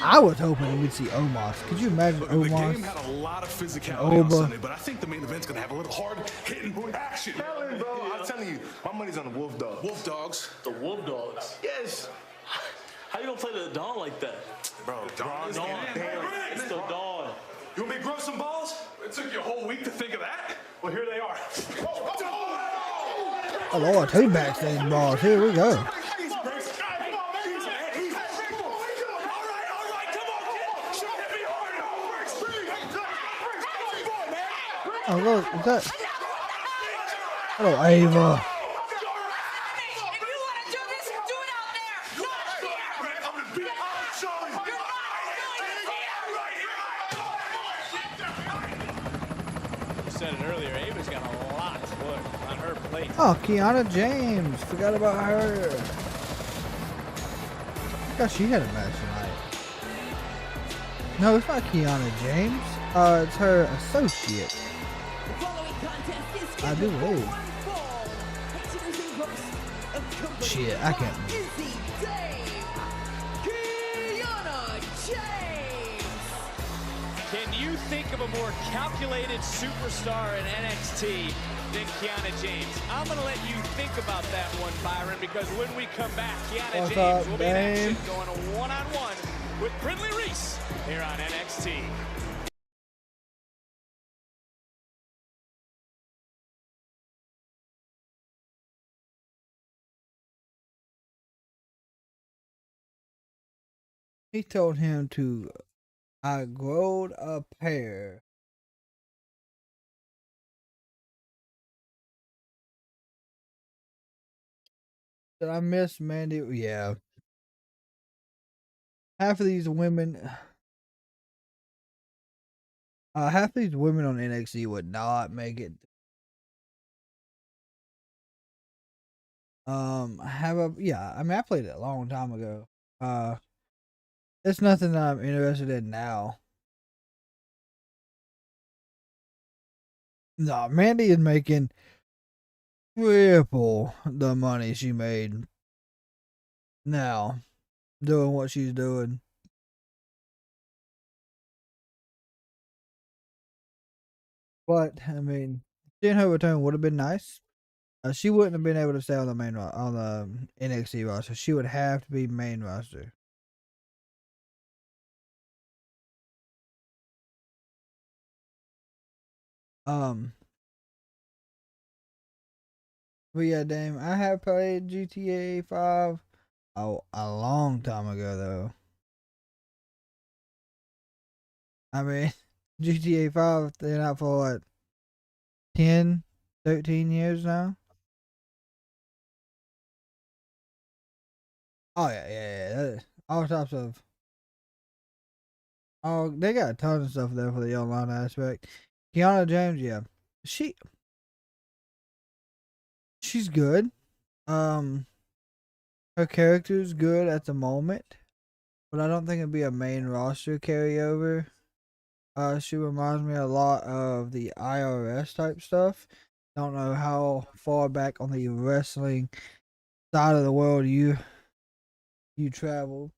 I was hoping we'd see Omos. Could you imagine Omos? The game had a lot of physicality on Sunday, but I think the main event's gonna have a little hard-hitting action. Bro, I'm telling you, my money's on the Wolf Dogs. Wolf Dogs? The Wolf Dogs? Yes. How you gonna play the Dawn like that? Bro, Dawn. It's the Dawn. You want me to grow some balls? It took you a whole week to think of that? Well, here they are. Oh Lord, two backstage balls. Here we go. Oh look, is that? Hello, Ava. Said it earlier, Ava's got a lot on her plate. Oh, Kiana James. Forgot about her. I thought she had a match tonight. No, it's not Kiana James. It's her associate. I do believe. Shit, I can't move. Can you think of a more calculated superstar in NXT than Kiana James? I'm going to let you think about that one, Byron, because when we come back, Kiana James will be in action going one-on-one with Brindley Reese here on NXT. He told him to, I growed a pair. Did I miss Mandy? Yeah. Half of these women on NXT would not make it. I mean, I played it a long time ago. It's nothing that I'm interested in now. No, Mandy is making triple the money she made now, doing what she's doing. But I mean, seeing her return would have been nice. She wouldn't have been able to stay on the NXT roster. She would have to be main roster. But yeah, Dame, I have played GTA 5 a long time ago, though. I mean, GTA 5, they're out for what, 10, 13 years now? Oh, yeah. All types of. Oh, they got a ton of stuff there for the online aspect. Kiana James, yeah. She's good. Her character's good at the moment, but I don't think it'd be a main roster carryover. She reminds me a lot of the IRS type stuff. Don't know how far back on the wrestling side of the world you travel.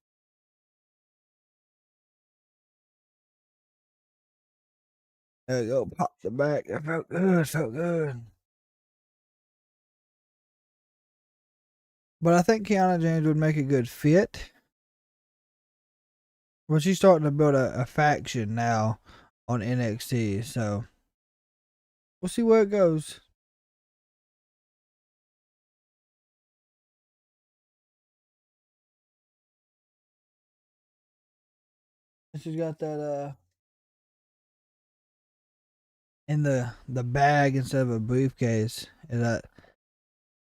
There we go, pop the back. That felt good, But I think Kiana James would make a good fit. Well, she's starting to build a faction now on NXT, so we'll see where it goes. She's got that in the bag instead of a briefcase. Is that,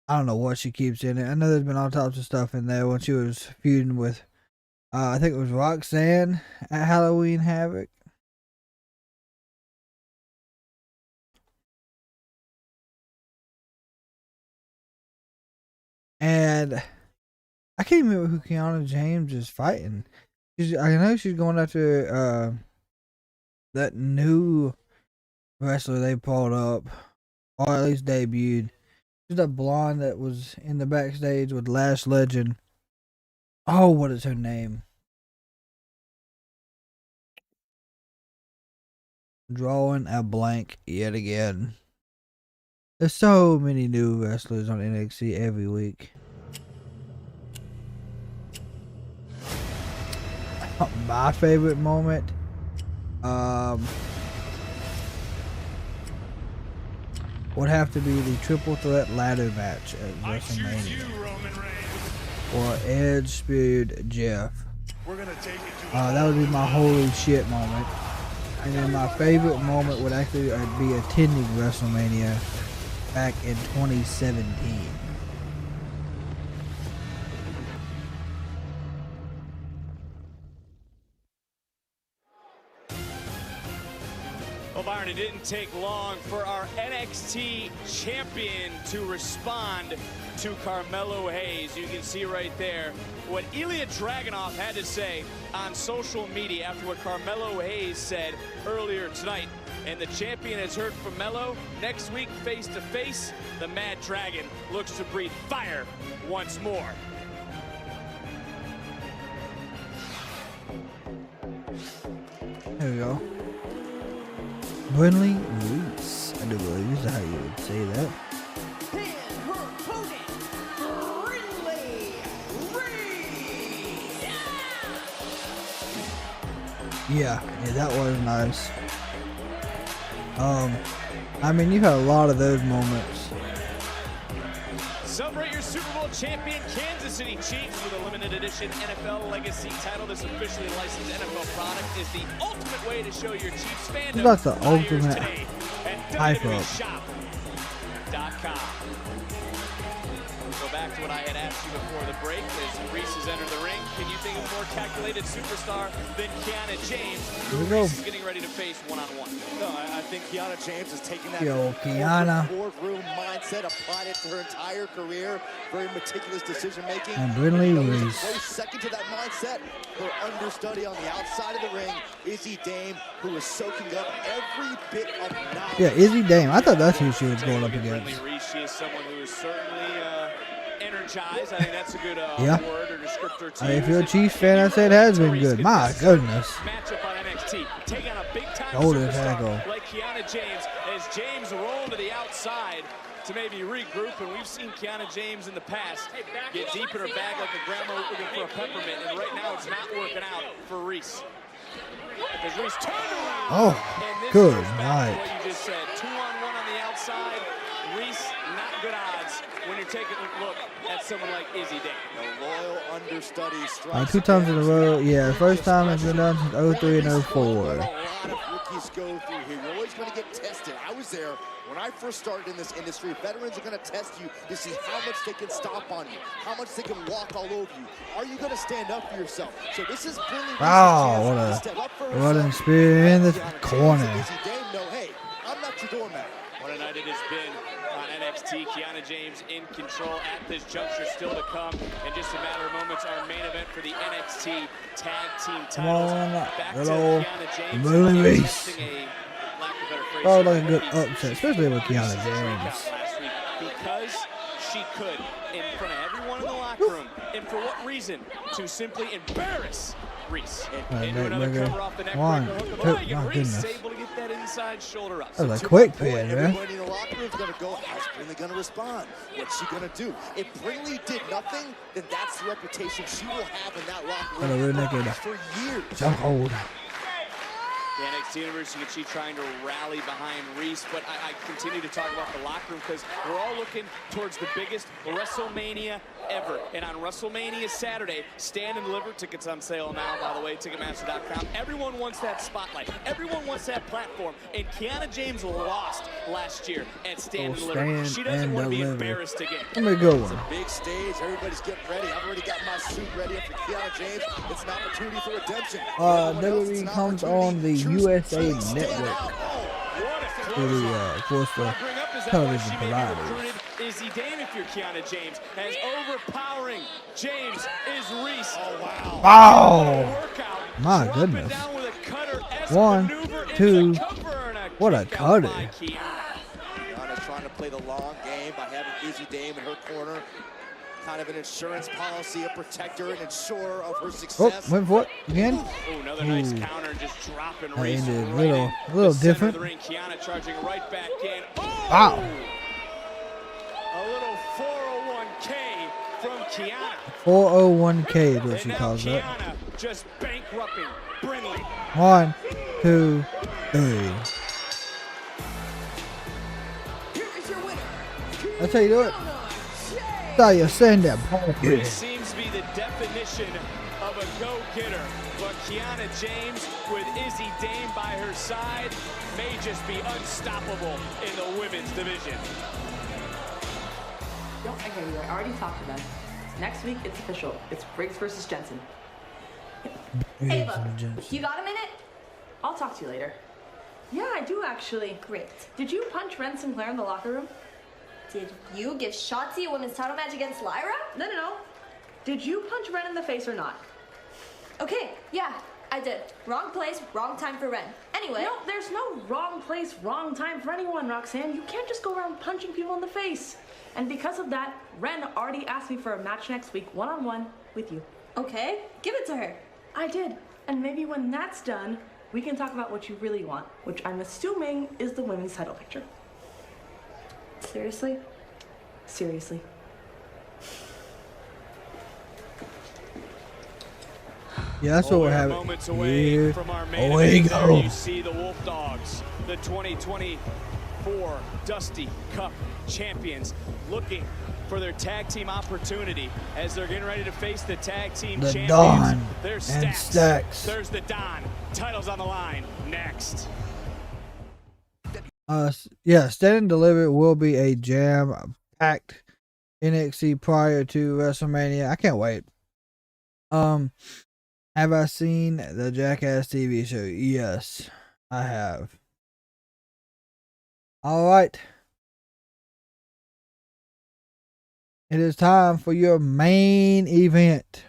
I don't know what she keeps in it. I know there's been all types of stuff in there when she was feuding with I think it was Roxanne at Halloween Havoc. And I can't remember who Kiana James is fighting. I know she's going after that new wrestler they pulled up, or at least debuted. She's that blonde that was in the backstage with Lash Legend. Oh, what is her name? Drawing a blank yet again. There's so many new wrestlers on NXT every week. My favorite moment, would have to be the triple threat ladder match at WrestleMania, or Edge speared Jeff. That would be my holy shit moment. And then my favorite moment would actually be attending WrestleMania back in 2017. Well, Byron, it didn't take long for our NXT champion to respond to Carmelo Hayes. You can see right there what Ilya Dragunov had to say on social media after what Carmelo Hayes said earlier tonight. And the champion has heard from Melo. Next week, face to face, the Mad Dragon looks to breathe fire once more. There we go. Brinley Reese. I do believe is how you would say that. And her opponent, Brinley Reese. Yeah, that was nice. I mean, you've had a lot of those moments. Celebrate your Super Bowl champion Kansas City Chiefs with a limited edition NFL Legacy title. This officially licensed NFL product is the ultimate way to show your Chiefs fandom. That's the ultimate hype up. WWE.com. Go back to what I had asked you before the break. As Reese has entered the ring, can you think of a more calculated superstar than Kiana James, who Reese is getting ready to face one-on-one? No, I think Kiana James is taking that boardroom mindset, applied it to her entire career. Very meticulous decision-making. And Brinley Reese. Close second to that mindset, her understudy on the outside of the ring, Izzy Dame, who is soaking up every bit of knowledge. Yeah, Izzy Dame. I thought that's who she was going up against. Brinley Reese, she is someone who is certainly energized. I think that's a good word or descriptor to if you're a Chiefs fan, I said it has been good. My goodness. Matchup on NXT. Taking a big-time Shoulder superstar tackle. like Kiana James, as James rolled to the outside to maybe regroup, and we've seen Kiana James in the past get deep in her bag like a grandma looking for a peppermint, and right now it's not working out for Reese. Because Reese turned around. Oh, good night. What you just said, 2-on-1 on the outside. Reese, not good odds when you're taking a look at someone like Izzy Dame. The loyal understudy strikes 2 times in a row. Yeah, first time it's been done since 03 and 04. A lot of rookies go through here. You're always going to get tested. I was there when I first started in this industry. Veterans are going to test you to see how much they can stomp on you, how much they can walk all over you. Are you going to stand up for yourself? So this is Brinley. Wow, what a running spear in the corner. Izzy Dame, no, hey, I'm not your doormat. What a night it has been on NXT. Kiana James in control at this juncture, still to come. In just a matter of moments, our main event for the NXT Tag Team titles. Back to Kiana James. Brinley Reese. Oh, like a good upset, especially with Kiana James. Last week because she could in front of everyone in the locker room. And for what reason? To simply embarrass Reese. Into another cover off the neck. One, two, my Reese goodness. able to get that inside shoulder up. That was a quick pin, man. Everybody in the locker room is going to go, how's Brinley going to respond? What's she going to do? If Brinley did nothing, then that's the reputation she will have in that locker room for years. Jump hold. The NXT Universe, you can see trying to rally behind Reese, but I continue to talk about the locker room because we're all looking towards the biggest WrestleMania ever. And on WrestleMania Saturday, Stand and Deliver, tickets on sale now, by the way, Ticketmaster.com. Everyone wants that spotlight. Everyone wants that platform. And Kiana James lost last year at Stand and Deliver. She doesn't want to be embarrassed again. Let me go It's a big stage. Everybody's getting ready. I've already got my suit ready for Kiana James. It's an opportunity for redemption. WWE comes on the USA Network. What a For the, of course, the television providers. Izzy Dame, if if you're Kiana James, as overpowering James is Reese. Oh, wow. My goodness. 1, 2. What a cutter. Kiana trying to play the long game by having Izzy Dame in her corner. Kind of an insurance policy, a protector, an insurer of her success. Oh, went for it again. Oh, another nice counter, just dropping That Reese ended right a little in the center of different. the ring. Kiana charging right back in. Oh! Wow. A little 401k from Kiana. 401k is what she And now calls that. Kiana just bankrupting Brindley. 1, 2, 3. That's how you do it. That's how you send that ball. This seems to be the definition of a go-getter. But Kiana James, with Izzy Dame by her side, may just be unstoppable in the women's division. Don't I hear you? I already talked to them. Next week, it's official. It's Briggs versus Jensen. Hey, look, you got a minute? I'll talk to you later. Yeah, I do actually. Great. Did you punch Ren Sinclair in the locker room? Did you give Shotzi a women's title match against Lyra? No. Did you punch Ren in the face or not? Okay, yeah, I did. Wrong place, wrong time for Ren. Anyway. No, there's no wrong place, wrong time for anyone, Roxanne. You can't just go around punching people in the face. And because of that, Ren already asked me for a match next week, one-on-one with you. Okay, give it to her. I did. And maybe when that's done, we can talk about what you really want, which I'm assuming is the women's title picture. Seriously? Seriously. Yeah, that's what we're having. Moments away from our main away event. go. There you see the Wolf Dogs, the 2024 Dusty Cup champions, looking for their tag team opportunity as they're getting ready to face the tag team The champions. Dawn There's and Stacks. Stacks. There's the Don. Titles on the line. Next. Yeah, Stand and Deliver will be a jam-packed NXT prior to WrestleMania. I can't wait. Have I seen the Jackass TV show? Yes, I have. All right. It is time for your main event.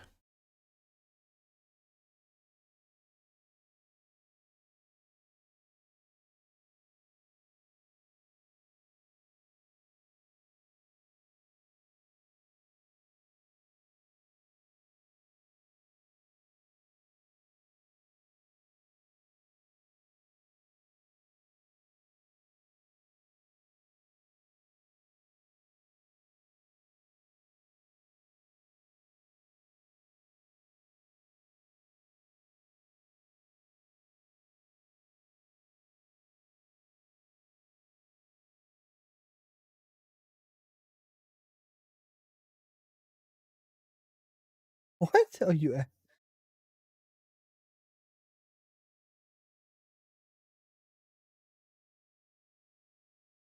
What are you at?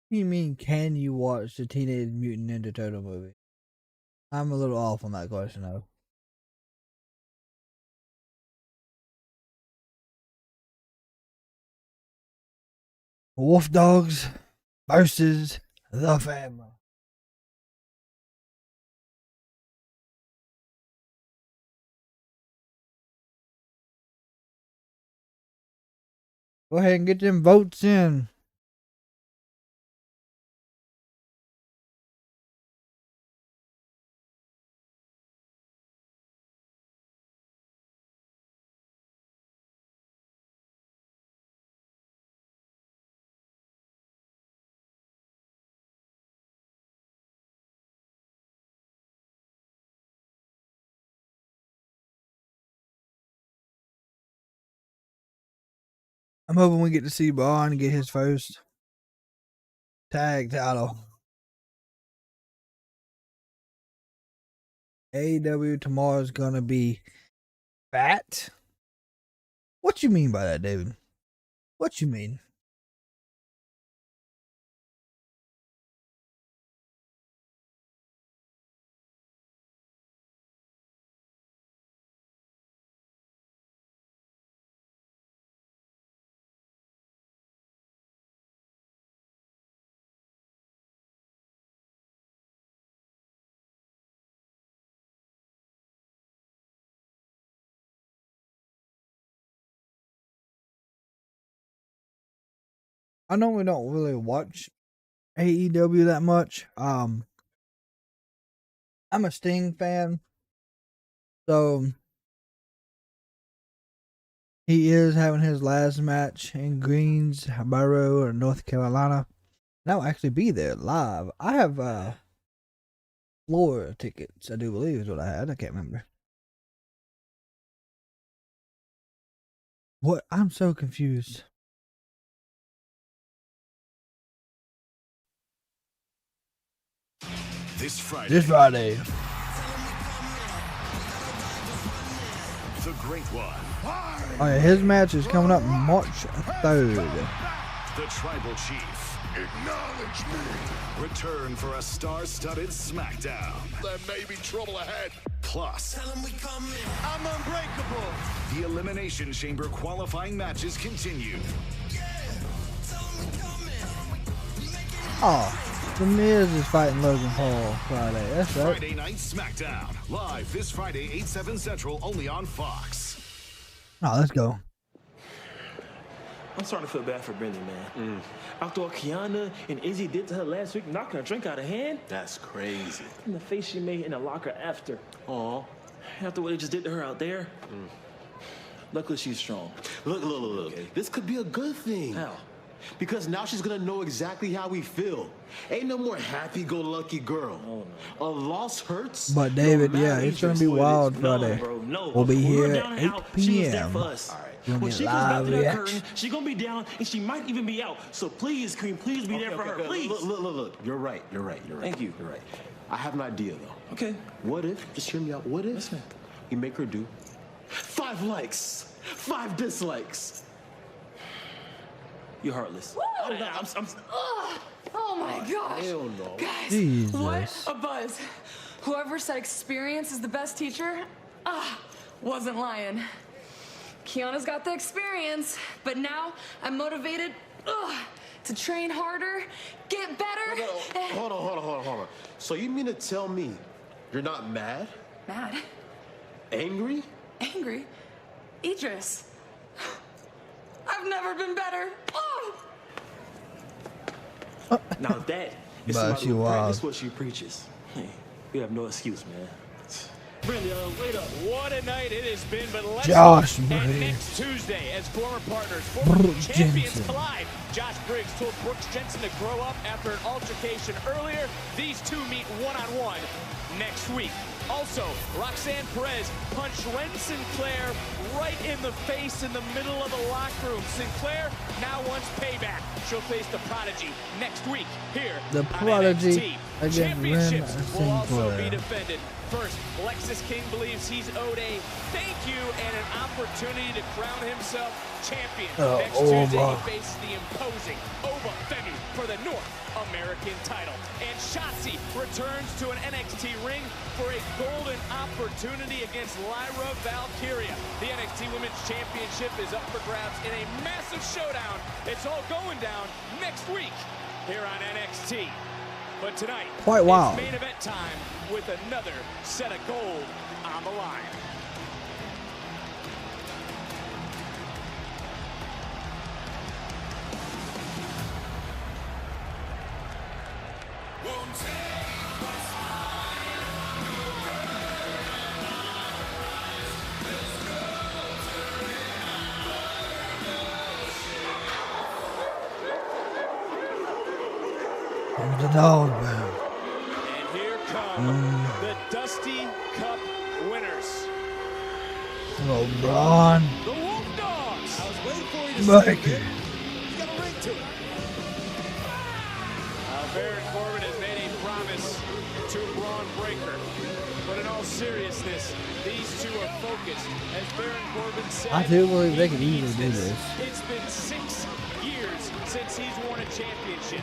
You mean, can you watch the Teenage Mutant Ninja Turtle movie? I'm a little off on that question, though. Wolf Dogs versus the Family. Go ahead and get them votes in. I'm hoping we get to see Bron get his first tag title. AEW tomorrow is gonna be fat. What you mean by that, David? What you mean? I normally don't really watch AEW that much. I'm a Sting fan, so he is having his last match in Greensboro or North Carolina. And I'll actually be there live. I have floor tickets, I do believe is what I had. I can't remember. What? I'm so confused. This Friday. This Friday. The Great One. Oh yeah, his match is coming up March 3rd. The Tribal Chief. Acknowledge me. Return for a star-studded SmackDown. There may be trouble ahead. Plus, Tell him we coming. I'm unbreakable. the Elimination Chamber qualifying matches continue. Oh, The Miz is fighting Logan Paul Friday. That's right. Friday Night SmackDown. Live this Friday, 8/7 Central, only on Fox. Oh, let's go. I'm starting to feel bad for Brittany, man. After what Kiana and Izzy did to her last week, knocking her drink out of hand. That's crazy. And the face she made in the locker after. Aw. After what they just did to her out there. Luckily, she's strong. Look. Okay. This could be a good thing. How? Because now she's gonna know exactly how we feel. Ain't no more happy-go-lucky girl. Oh, no. A loss hurts. But David, yeah, it's gonna be wild Friday. We'll be here at 8 p.m. For us. All right. When she comes back to that curtain, she's gonna be down and she might even be out. So please, can you please be there for her, please? Look. You're right. Thank you. You're right. I have an idea though. Okay. What if? Just hear me out. What if we make her do 5 likes, 5 dislikes? You're heartless. Oh my gosh. Hell no. Guys, Jesus. what a buzz. Whoever said experience is the best teacher, wasn't lying. Kiana's got the experience, but now I'm motivated to train harder, get better. Hold on. So you mean to tell me you're not mad? Mad? Angry? Angry? Idris. I've never been better. Now that is But somebody you who are. practices what she preaches. Hey, we have no excuse, man. Brenda, wait up. What a night it has been, but let's Josh look at Briggs. next Tuesday as former partners, former Brooks champions Jensen. collide. Josh Briggs told Brooks Jensen to grow up after an altercation earlier. These two meet one-on-one next week. Also, Roxanne Perez punched Ren Sinclair right in the face in the middle of the locker room. Sinclair now wants payback. She'll face the Prodigy next week here The on Prodigy NXT. against Ren Championships will also be Sinclair. defended. First, Lexus King believes he's owed a thank you and an opportunity to crown himself champion. Next Tuesday, he faces the imposing Ova Femi for the North American title. And Shotzi returns to an NXT ring for a golden opportunity against Lyra Valkyria. The NXT Women's Championship is up for grabs in a massive showdown. It's all going down next week here on NXT. But tonight, Quite wild. it's main event time with another set of gold on the line. The dog man. And here come the Dusty Cup winners. Oh, Bron. The Wolf Dogs. I was waiting for you to say Mike. it. He's got a ring to it. Baron Corbin has made a promise to Bron Breakker. But in all seriousness, these two are focused. As Baron Corbin said, I do believe they can he easily needs do this. It's been 6 years since he's won a championship.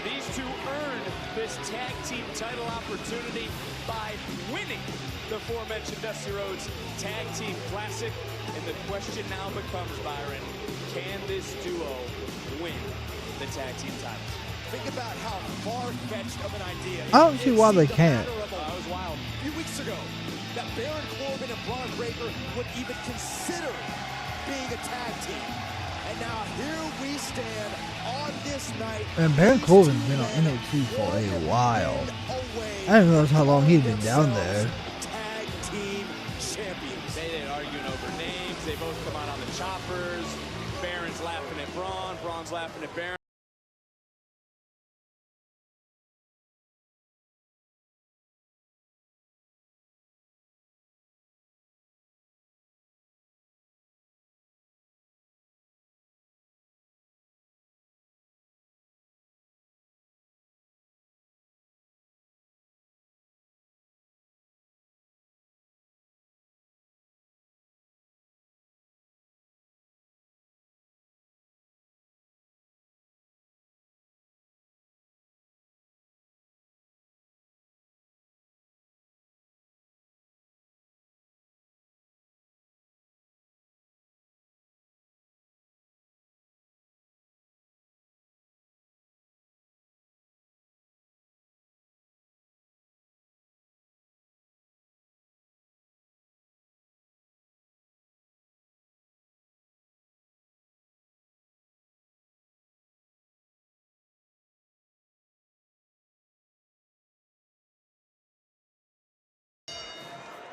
These two earned this tag team title opportunity by winning the aforementioned Dusty Rhodes Tag Team Classic. And the question now becomes, Byron, can this duo win the tag team titles? Think about how far-fetched of an idea. I don't see why they can't. That was wild. A few weeks ago, that Baron Corbin and Bron Breakker would even consider being a tag team. And now here we stand on this night. And Baron Corbin's been on NXT for a while. I didn't realize how long he'd been down there. Tag team champions. They're arguing over names. They both come out on the choppers. Baron's laughing at Bron. Bron's laughing at Baron.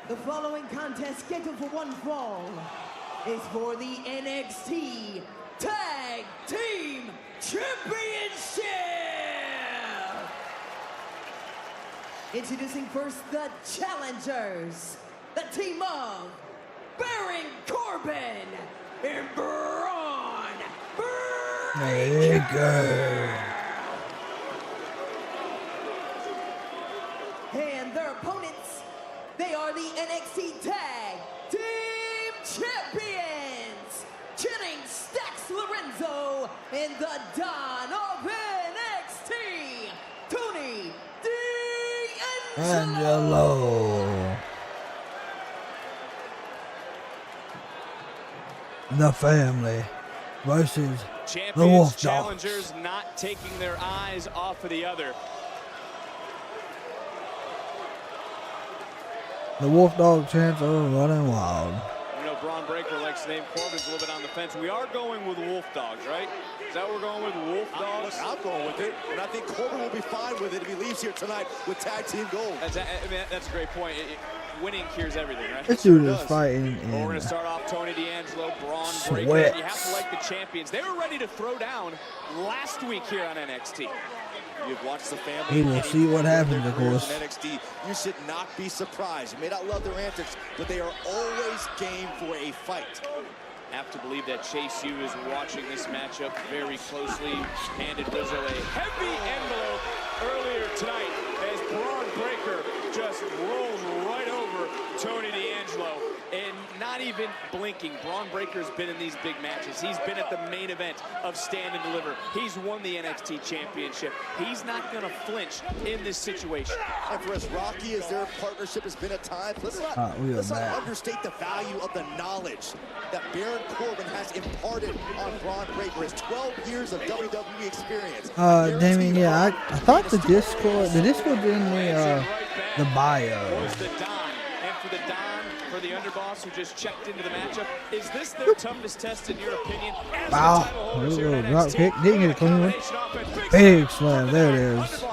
The following contest scheduled for one fall is for the NXT Tag Team Championship! Introducing first the challengers, the team of Baron Corbin and Bron Breakker. And their opponents, they are the NXT Tag Team Champions, Channing Stacks Lorenzo and the Don of NXT, Tony D'Angelo. The family versus the Wolf Dogs. Challengers not taking their eyes off of the other. The Wolf Dog chants are running wild. You know, Bron Breakker likes to name Corbin's a little bit on the fence. We are going with Wolf Dogs, right? Is that what we're going with, Wolf Dogs? I'm going with it, and I think Corbin will be fine with it if he leaves here tonight with tag team gold. That's a great point. Winning cures everything, right? This dude is fighting We're going in to start off Tony D'Angelo, Bron sweat. Breakker. You have to like the champions. They were ready to throw down last week here on NXT. You've watched the family. He will see what happens, of course. NXT. You should not be surprised. You may not love their antics, but they are always game for a fight. Have to believe that Chase U is watching this matchup very closely. Handed Rizzo a heavy envelope earlier tonight as Bron Breakker just rolls right over Tony D'Angelo and not even blinking. Bron Breakker's been in these big matches. He's been at the main event of Stand and Deliver. He's won the NXT Championship. He's not going to flinch in this situation. And for as rocky as their partnership has been at times, let's not understate the value of the knowledge that Baron Corbin has imparted on Bron Breakker. His 12 years of WWE experience. Damien, yeah, I thought the Discord in the bio. Was the Don, and for the Don, for the underboss who just checked into the matchup, is this their toughest test in your opinion? Wow, little drop kick, didn't get a clean one. Big slam, there it is.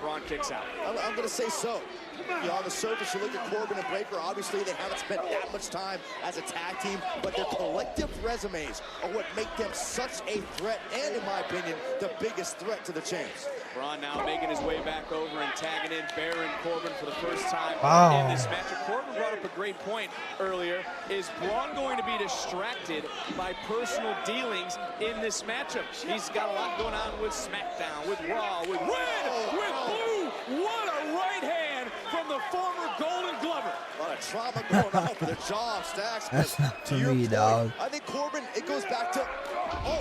Bron kicks out. I'm going to say so. You know, on the surface, you look at Corbin and Breakker, obviously they haven't spent that much time as a tag team, but their collective resumes are what make them such a threat, and in my opinion, the biggest threat to the champs. Bron now making his way back over and tagging in Baron Corbin for the first time in this matchup. Corbin brought up a great point earlier. Is Bron going to be distracted by personal dealings in this matchup? He's got a lot going on with SmackDown, with Raw, with Red, with Blue. What a right hand from the former Golden Glover. A lot of trauma going on for the jaw of Stacks. That's not to me, dog. I think Corbin, it goes back to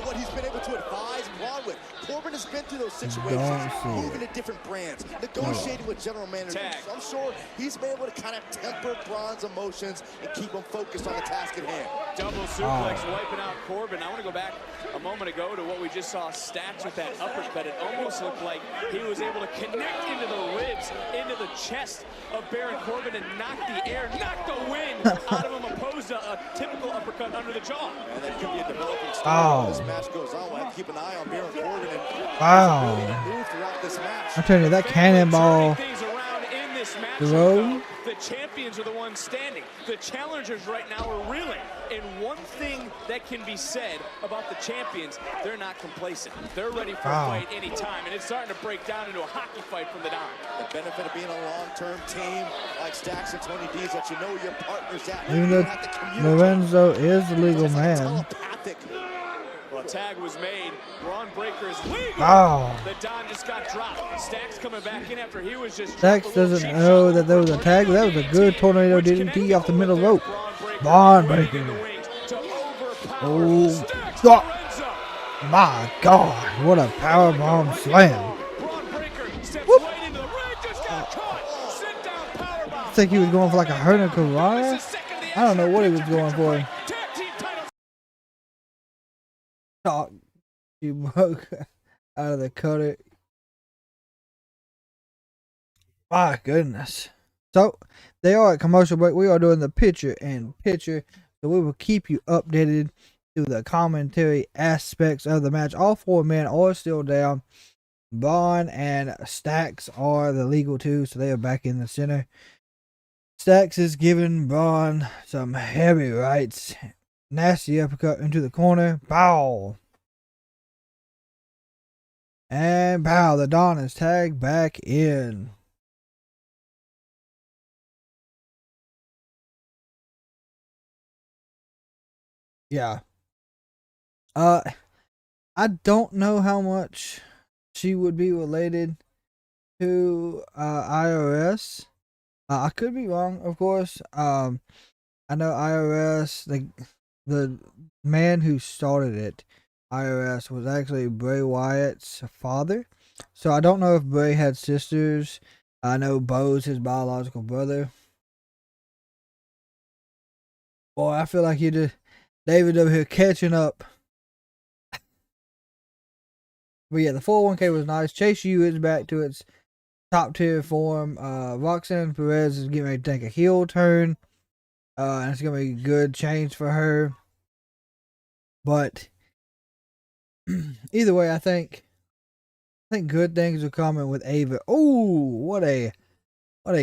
what he's been able to advise Bron with. Corbin has been through those situations, moving to different brands, negotiating with general managers. So I'm sure he's been able to kind of temper Bron's emotions and keep him focused on the task at hand. Double suplex wiping out Corbin. I want to go back a moment ago to what we just saw Stacks with that uppercut. It almost looked like he was able to connect into the ribs, into the chest of Baron Corbin and knocked the wind out of him, opposed to a typical uppercut under the jaw. And that could be a developing story as this match goes on. We'll have to keep an eye on Baron Corbin and move throughout this match. I'm telling you, that cannonball throw. The champions are the ones standing. The challengers right now are reeling. And one thing that can be said about the champions, they're not complacent. They're ready for a fight anytime, and it's starting to break down into a hockey fight from the down. The benefit of being a long-term team like Stacks and Tony D's, that you know your partner's at. Even though Lorenzo is the legal man. Well, tag was made. Braun Breaker is legal. The Don just got dropped. Stacks coming back in after he was just. Stacks doesn't know that there was a tag. That was a good tornado DDT off the middle rope. Braun Breaker. Oh, stop. My God, what a powerbomb slam. Whoop. I think he was going for like a Hurricane. I don't know what he was going for. Oh, she broke out of the cutter. My goodness. So, they are at commercial break. We are doing the picture-in-picture. So, we will keep you updated to the commentary aspects of the match. All four men are still down. Bron and Stacks are the legal two, so they are back in the center. Stacks is giving Bron some heavy rights. Nasty uppercut into the corner. Bow. And bow. The Don is tagged back in. Yeah. I don't know how much she would be related to IRS. I could be wrong, of course. I know IRS, the man who started it, IRS, was actually Bray Wyatt's father. So I don't know if Bray had sisters. I know Bo's his biological brother. Boy, I feel like David over here catching up. But yeah, the 401k was nice. Chase U is back to its top tier form. Roxanne Perez is getting ready to take a heel turn. And it's going to be a good change for her. But either way, I think good things are coming with Ava. Oh, what a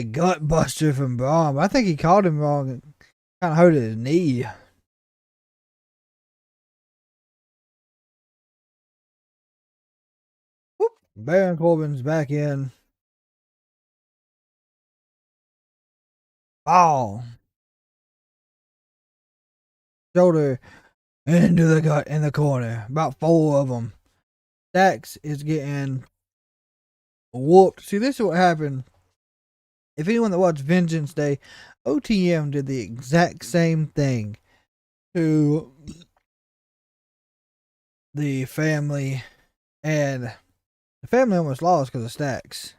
gut buster from Bron. I think he called him wrong and kind of hurt his knee. Whoop. Baron Corbin's back in. Ball. Shoulder into the gut in the corner. About 4 of them. Stacks is getting whooped. See, this is what happened. If anyone that watched Vengeance Day, OTM did the exact same thing to the family. And the family almost lost because of Stacks.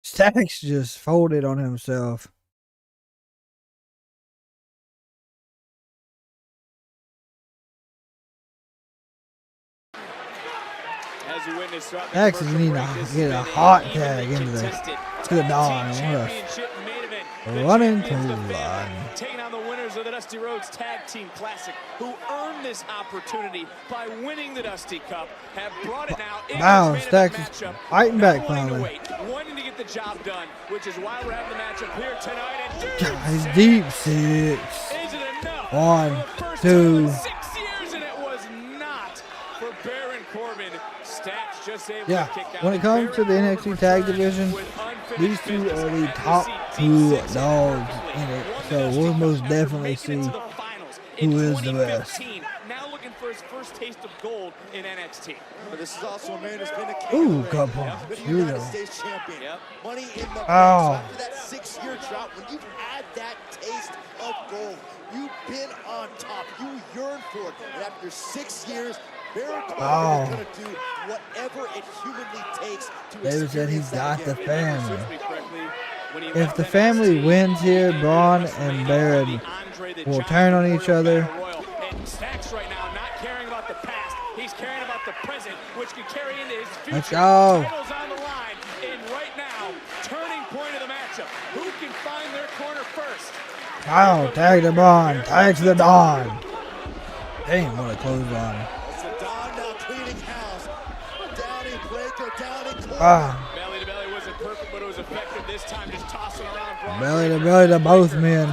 Stacks just folded on himself. Stacks is needing to get a hot tag into the Don. Running clothesline. Taking on the winners of the Dusty Rhodes Tag Team Classic, who earned this opportunity by winning the Dusty Cup, have brought it now in wow, Stacks is fighting back finally. Wanting to get the job done, which is why we're having the matchup here tonight. He's deep 6. 1, 2. 6 years, and it was not for Baron Corbin. Stacks just able Yeah, to kick out. when it comes to the NXT tag division, these two are the top 2 dogs in it. So we'll most definitely see who is the best. Now looking for his first taste of gold in NXT. But this is also a man who's been a Ooh, good punch. Here we go. States champion. Yep. Money in the bank. Oh. After that 6-year drought, when you've had that taste of gold, you've been on top. You yearn for it. And after 6 years, Baron Corbin is going to do whatever it humanly takes to David said he's got the again. family. If the family wins here, Bron and Baron will turn on each other. And Stacks right now not caring about the past. He's caring about the present, which could carry into his future. Let's go. Titles on the line. And right now, turning point of the matchup. matchup. Who can find their corner first? Wow, tag to Bron, tag to the Don. Damn, what a clothesline. It's the Don now cleaning house. Downing Breaker, downing Corbin. Ah. Belly to belly wasn't perfect, but it was effective this time, just tossing around Bron. Belly to both men.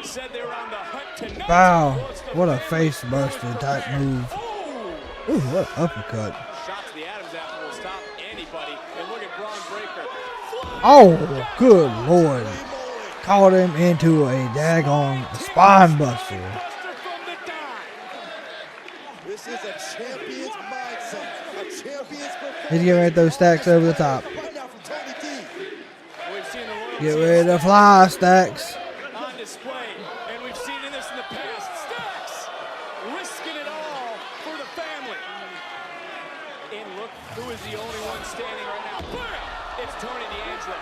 Said they were on the hunt tonight. Wow, what a face buster type move. Ooh, what an uppercut. Shot to the Adams apple will stop anybody. And look at Bron Breaker. Oh, good lord. Caught him into a daggone spine buster. This is a champion's mindset. A champion's performance. He's getting ready to throw Stacks over the top. Get ready to fly, Stacks. On display, and we've seen this in the past. Stacks risking it all for the family. And look who is the only one standing right now. Bam! It's Tony D'Angelo.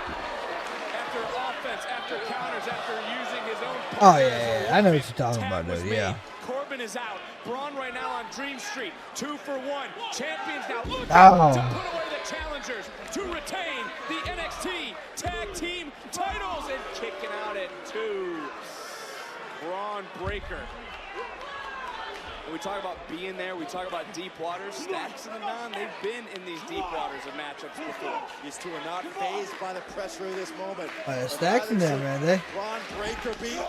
After offense, after counters, after using his own. Oh yeah, I know what you're talking about, though. Yeah. Corbin is out. Bron right now on Dream Street. 2 for 1. Champions now looking to put away the challengers to retain the NXT Tag Team titles and kicking out at 2. Bron Breaker. When we talk about being there, we talk about deep waters. Stacks and the Non, they've been in these deep waters of matchups before. These two are not fazed by the pressure of this moment. Stacks in there, man. They. Bron Breaker beat.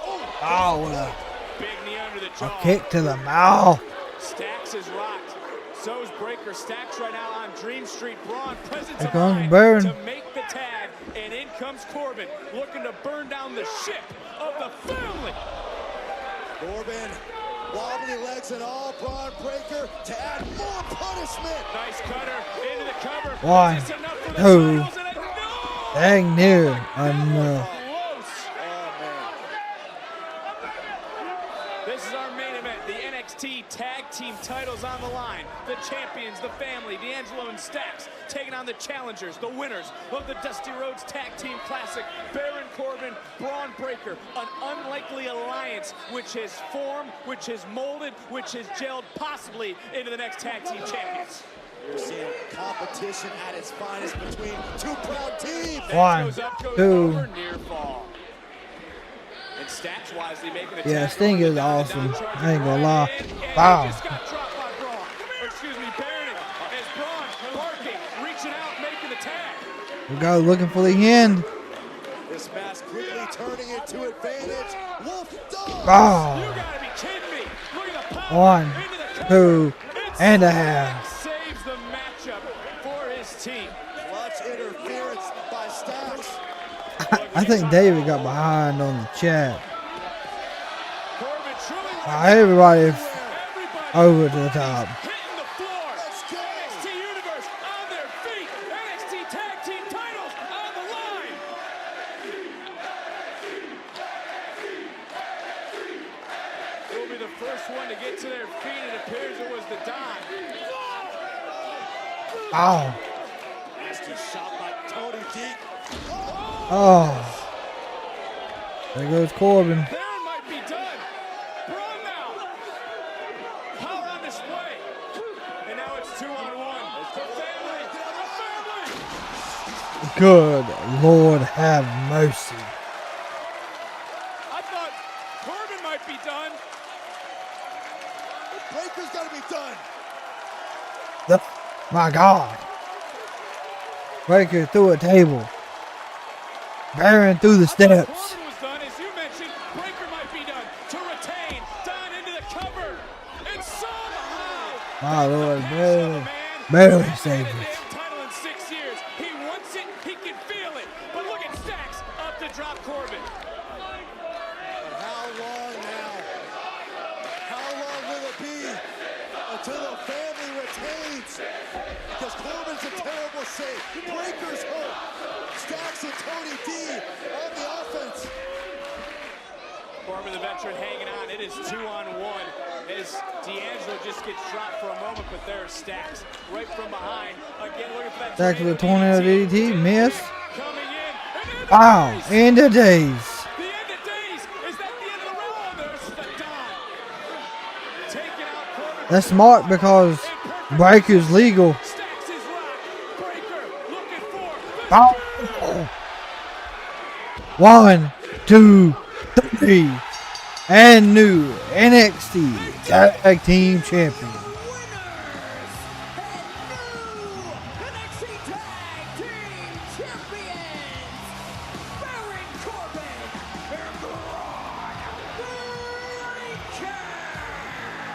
Oh, what a. Big knee under the jaw. A kick to the mouth. Stacks is rocked. So's Breaker. Stacks right now on Dream Street. Bron presence Here of comes mind Burn. to make the tag, and in comes Corbin, looking to burn down the ship of the family. Corbin, wobbly legs and all. Bron Breaker to add more punishment. Nice cutter into the cover. 1, 2. Dang near enough. This is our main event. The NXT Tag Team titles on the line. The champions, the family, D'Angelo and Stacks, taking on the challengers, the winners of the Dusty Rhodes Tag Team Classic, Baron Corbin, Bron Breaker. An unlikely alliance which has formed, which has molded, which has gelled possibly into the next Tag Team champions. We're seeing competition at its finest between two proud teams. 1, 2. Near fall. And Stacks wisely making the Yeah, Sting is awesome. I ain't gonna lie. Wow. We go looking for the end. This match quickly turning into advantage. Wolf dog. Oh. You gotta be kidding me. Look at the power 1, 2 and a half. Saves the matchup for his team. Clutch interference by Stacks. I think David got behind on the chat. Everybody over to the top. NXT Universe on their feet. NXT Tag Team titles on the line. It will be the first one to get to their feet. It appears it was the Don. Ow. Nasty shot by Tony D. Oh. There goes Corbin. Baron might be done. Bron now. Power on display. And now it's 2-on-1. The family. The family. Good Lord have mercy. I thought Corbin might be done. Breaker's got to be done. My God. Breaker through a table. Baron through the steps. Corbin was done, as you mentioned. Breaker might be done to retain. Don into the cover. And somehow. My Lord, barely saved it. Title in 6 years. He wants it. He can feel it. But look at Stacks up to drop Corbin. But how long now? How long will it be until the family retains? Because Corbin's in terrible shape. Breaker's hurt. Stacks and Tony D on the offense. Corbin, the veteran, hanging on. It is 2-on-1 as D'Angelo just gets dropped for a moment, but there's Stacks right from behind. Again, looking for that. Stacks with a tornado DDT, miss. Coming in. Wow, end of days. The end of days. Is that the end of the road? There's the Don. Taking out Corbin. That's smart because Breaker's legal. Stacks is rocked. Breaker looking for. Oh. 1, 2, 3, and new NXT Tag Team Champion.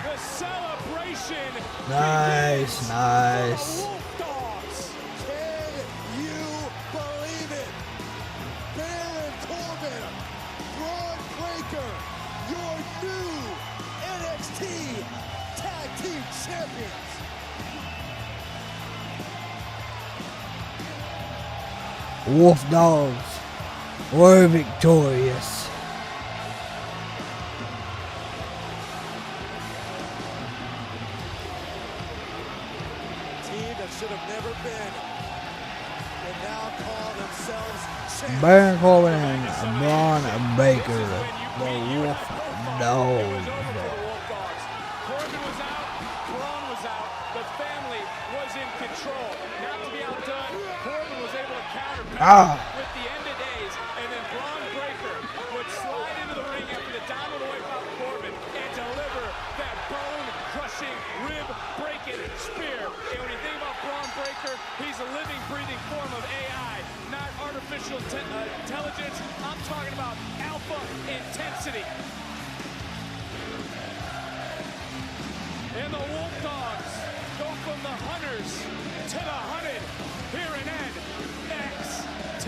The celebration. Nice, nice. Can you believe it? Baron Corbin, Bron Breakker, your new NXT Tag Team Champions. Wolf Dogs were victorious. Team that should have never been. They now call themselves champions. Baron Corbin and Bron Breakker, the Wolf Dogs. Corbin was out, Bron was out, the family was in control. Not to be outdone, Corbin was able to counter with the end of days, and then Bron Breakker would slide into the ring after the dominant wipe out Corbin and deliver that bone-crushing, rib-breaking spear. And when you think about Bron Breakker, he's a living, breathing form of AI, not artificial intelligence. I'm talking about alpha intensity. And the Wolf Dogs go from the hunters to the hunted here in NXT.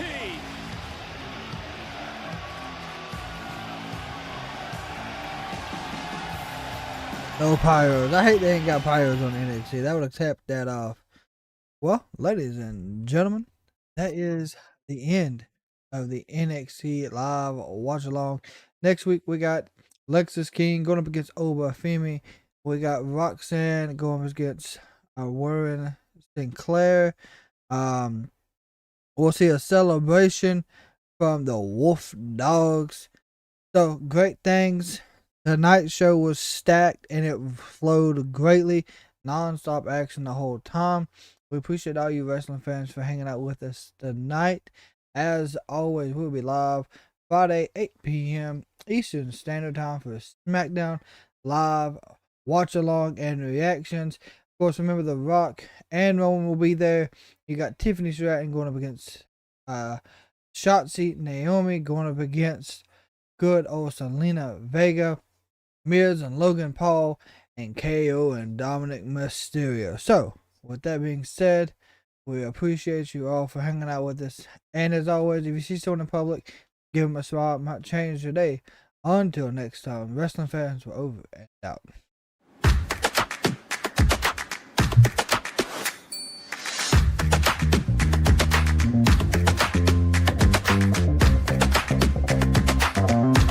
No pyros. I hate they ain't got pyros on NXT. That would have tapped that off. Well, ladies and gentlemen, that is the end of the NXT live watch along. Next week we got Lexis King going up against Oba Femi. We got Roxanne going up against Warren Sinclair. We'll see a celebration from the Wolf Dogs. So great things. The night show was stacked and it flowed greatly. Non-stop action the whole time. We appreciate all you wrestling fans for hanging out with us tonight. As always, we'll be live Friday, 8 p.m. Eastern Standard Time for SmackDown Live watch along and reactions. Of course, remember The Rock and Roman will be there. You got Tiffany Stratton going up against Shotzi Naomi, going up against good old Selena Vega, Miz and Logan Paul, and KO and Dominic Mysterio. So, with that being said, we appreciate you all for hanging out with us. And as always, if you see someone in public, give them a smile. It might change your day. Until next time, wrestling fans, we're over and out.